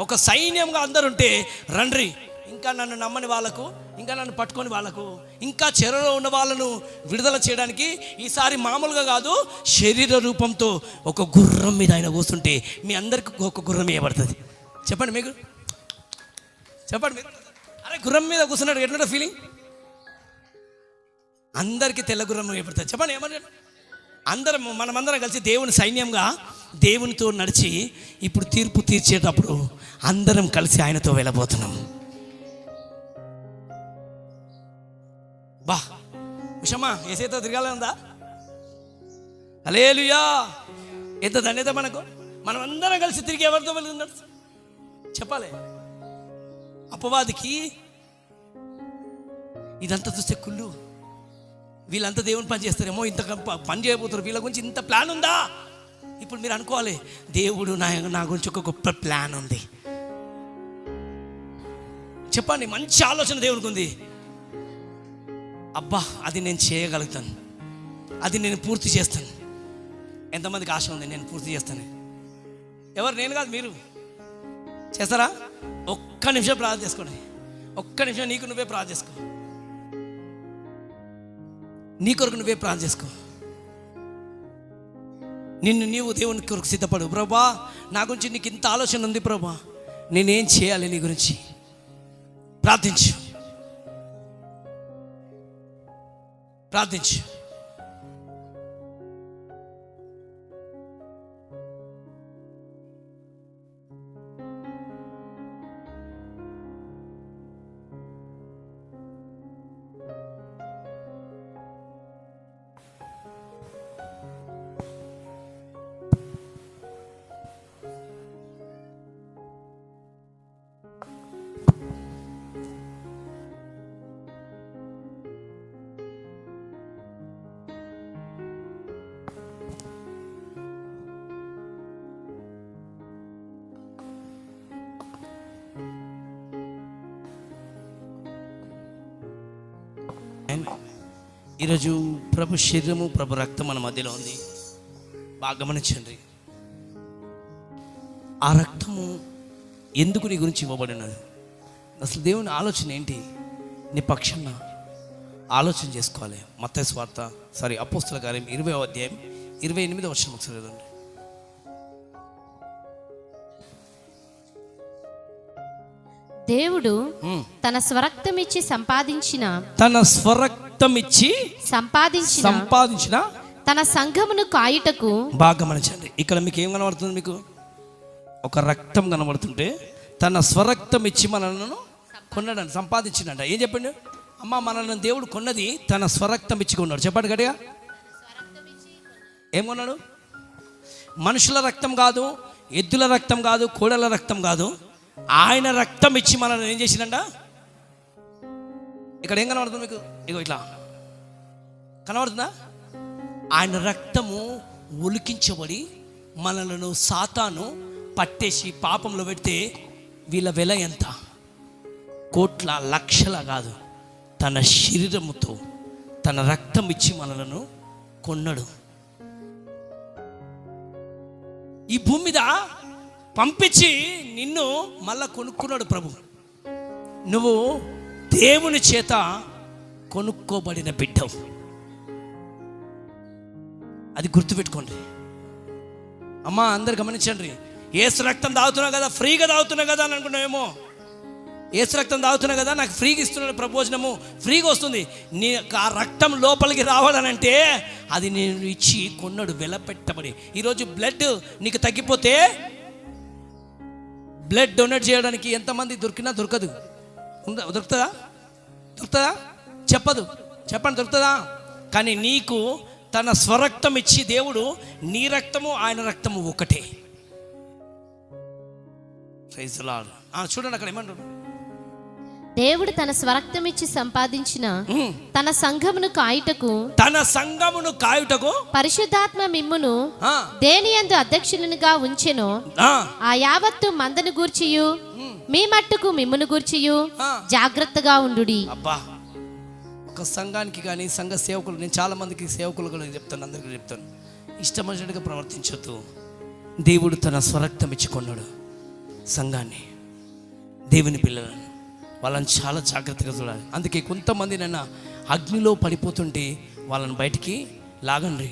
ఒక సైన్యంగా అందరుంటే, రండ్రి ఇంకా నన్ను నమ్మని వాళ్ళకు, ఇంకా నన్ను పట్టుకొని వాళ్ళకు, ఇంకా చెరలో ఉన్న వాళ్ళను విడుదల చేయడానికి ఈసారి మామూలుగా కాదు, శరీర రూపంతో ఒక గుర్రం మీద ఆయన కూర్చుంటే మీ అందరికి ఒక గుర్రం ఇవ్వబడుతుంది. చెప్పండి మీరు. అరే గుర్రం మీద కూర్చున్నాడు ఎట్లా ఫీలింగ్? అందరికీ తెల్ల గుర్రం ఇవ్వబడుతుంది. చెప్పండి ఏమన్నా. మనమందరం కలిసి దేవుని సైన్యంగా దేవునితో నడిచి ఇప్పుడు తీర్పు తీర్చేటప్పుడు అందరం కలిసి ఆయనతో వెళ్ళబోతున్నాం. బా ఉషమ్మా ఏసైతో తిరగాలి ఉందా? హల్లెలూయా, ఎంత ధన్యత మనకు. మనం అందరం కలిసి తిరిగి ఎవరితో వెళ్తున్నారు చెప్పాలి. అపవాదికి ఇదంతా చూస్తే కుళ్ళు, వీళ్ళంతా దేవుని పని చేస్తారేమో, ఇంత పని చేయబోతారు, వీళ్ళ గురించి ఇంత ప్లాన్ ఉందా? ఇప్పుడు మీరు అనుకోవాలి, దేవుడు నా గురించి ఒక గొప్ప ప్లాన్ ఉంది. చెప్పండి, మంచి ఆలోచన దేవునికి ఉంది. అబ్బా అది నేను చేయగలుగుతాను, అది నేను పూర్తి చేస్తాను. ఎంతమందికి ఆశ ఉంది నేను పూర్తి చేస్తాను? ఎవరు? నేను కాదు, మీరు చేస్తారా? ఒక్క నిమిషం ప్రార్థన చేసుకోండి. ఒక్క నిమిషం నీకు నువ్వే ప్రార్థన చేసుకో. నీ కొరకు నువ్వే ప్రార్థన చేసుకో. నిన్ను నీవు దేవుని కొరకు సిద్ధపడు. ప్రభా నా గురించి నీకు ఇంత ఆలోచన ఉంది ప్రభా, నేనేం చేయాలి నీ గురించి ప్రార్థించు. ఈరోజు ప్రభు శరీరము, ప్రభు రక్తం మన మధ్యలో ఉంది. బాగా గమనించండి. ఆ రక్తము ఎందుకు నీ గురించి ఇవ్వబడినది? అసలు దేవుని ఆలోచన ఏంటి? నీ పక్షాన ఆలోచన చేసుకోవాలి. మత్తయి సువార్త అపోస్తలుల కార్యం 20వ అధ్యాయం 28వ వచనం ఒకసారి చదవండి. దేవుడు తన స్వరక్తం ఇచ్చి సంపాదించిన తన సంఘమును కాయుటకు. బాగా గమనించండి. ఇక్కడ మీకు ఏం కనబడుతుంది? మీకు ఒక రక్తం కనబడుతుంటే తన స్వరక్తం ఇచ్చి మనలను కొన్నాడు, సంపాదించినట. ఏం చెప్పండి అమ్మ? మనల్ని దేవుడు కొన్నది తన స్వరక్తం ఇచ్చి కొన్నాడు. చెప్పండి గట్టిగా. ఏం కొన్నాడు? మనుషుల రక్తం కాదు, ఎద్దుల రక్తం కాదు, కోడల రక్తం కాదు, ఆయన రక్తం ఇచ్చి మనల్ని ఏం చేసిందంట? ఇక్కడ ఏం కనబడుతుంది మీకు? ఇగో ఇట్లా కనబడుతుందా? ఆయన రక్తము ఒలికించబడి మనలను సాతాను పట్టేసి పాపంలో పెడితే వీళ్ళ వెల ఎంత? కోట్ల లక్షల కాదు, తన శరీరముతో తన రక్తం ఇచ్చి మనలను కొన్నాడు. ఈ భూమి మీద పంపించి నిన్ను మళ్ళా కొనుక్కున్నాడు ప్రభు. నువ్వు దేవుని చేత కొనుక్కోబడిన బిడ్డవు. అది గుర్తుపెట్టుకోండి అమ్మా. అందరు గమనించండి. ఏసు రక్తం తాగుతున్నా కదా, ఫ్రీగా తాగుతున్నా కదా అని అనుకున్నావేమో. ఏసు రక్తం తాగుతున్నా కదా, నాకు ఫ్రీగా ఇస్తున్నాడు ప్రబోజనము, ఫ్రీగా వస్తుంది. నీ ఆ రక్తం లోపలికి రావాలనంటే అది నేను ఇచ్చి కొన్నాడు, వెలపెట్టబడి. ఈరోజు బ్లడ్ నీకు తగ్గిపోతే బ్లడ్ డొనేట్ చేయడానికి ఎంతమంది దొరికినా దొరకదు. దొరుకుతుందా? చెప్పండి, దొరుకుతుందా? కానీ నీకు తన స్వరక్తం ఇచ్చి దేవుడు, నీ రక్తము ఆయన రక్తము ఒకటే. చూడండి అక్కడ ఏమంటారు? దేవుడు తన స్వరక్తమిచ్చి సంపాదించిన తన సంఘమును కాయుటకు పరిశుద్ధాత్మ మిమ్మును దేనియందు అధ్యక్షునిగా ఉంచెను ఆ యావత్తు మందను గూర్చియు మీ మట్టుకు మిమ్మును గూర్చియు జాగ్రత్తగా ఉండుడి. అబ్బా, ఒక సంఘానికి కానీ సంఘ సేవకులు, నేను చాలా మందికి సేవకులు కూడా చెప్తాను, అందరికీ చెప్తాను, ఇష్టం వచ్చినట్టుగా ప్రవర్తించొద్దు. దేవుడు తన స్వరక్తం ఇచ్చుకున్నాడు సంఘాన్ని, దేవుని పిల్లలను, వాళ్ళని చాలా జాగ్రత్తగా చూడాలి. అందుకే కొంతమంది నన్ను అగ్నిలో పడిపోతుంటే వాళ్ళని బయటికి లాగండి.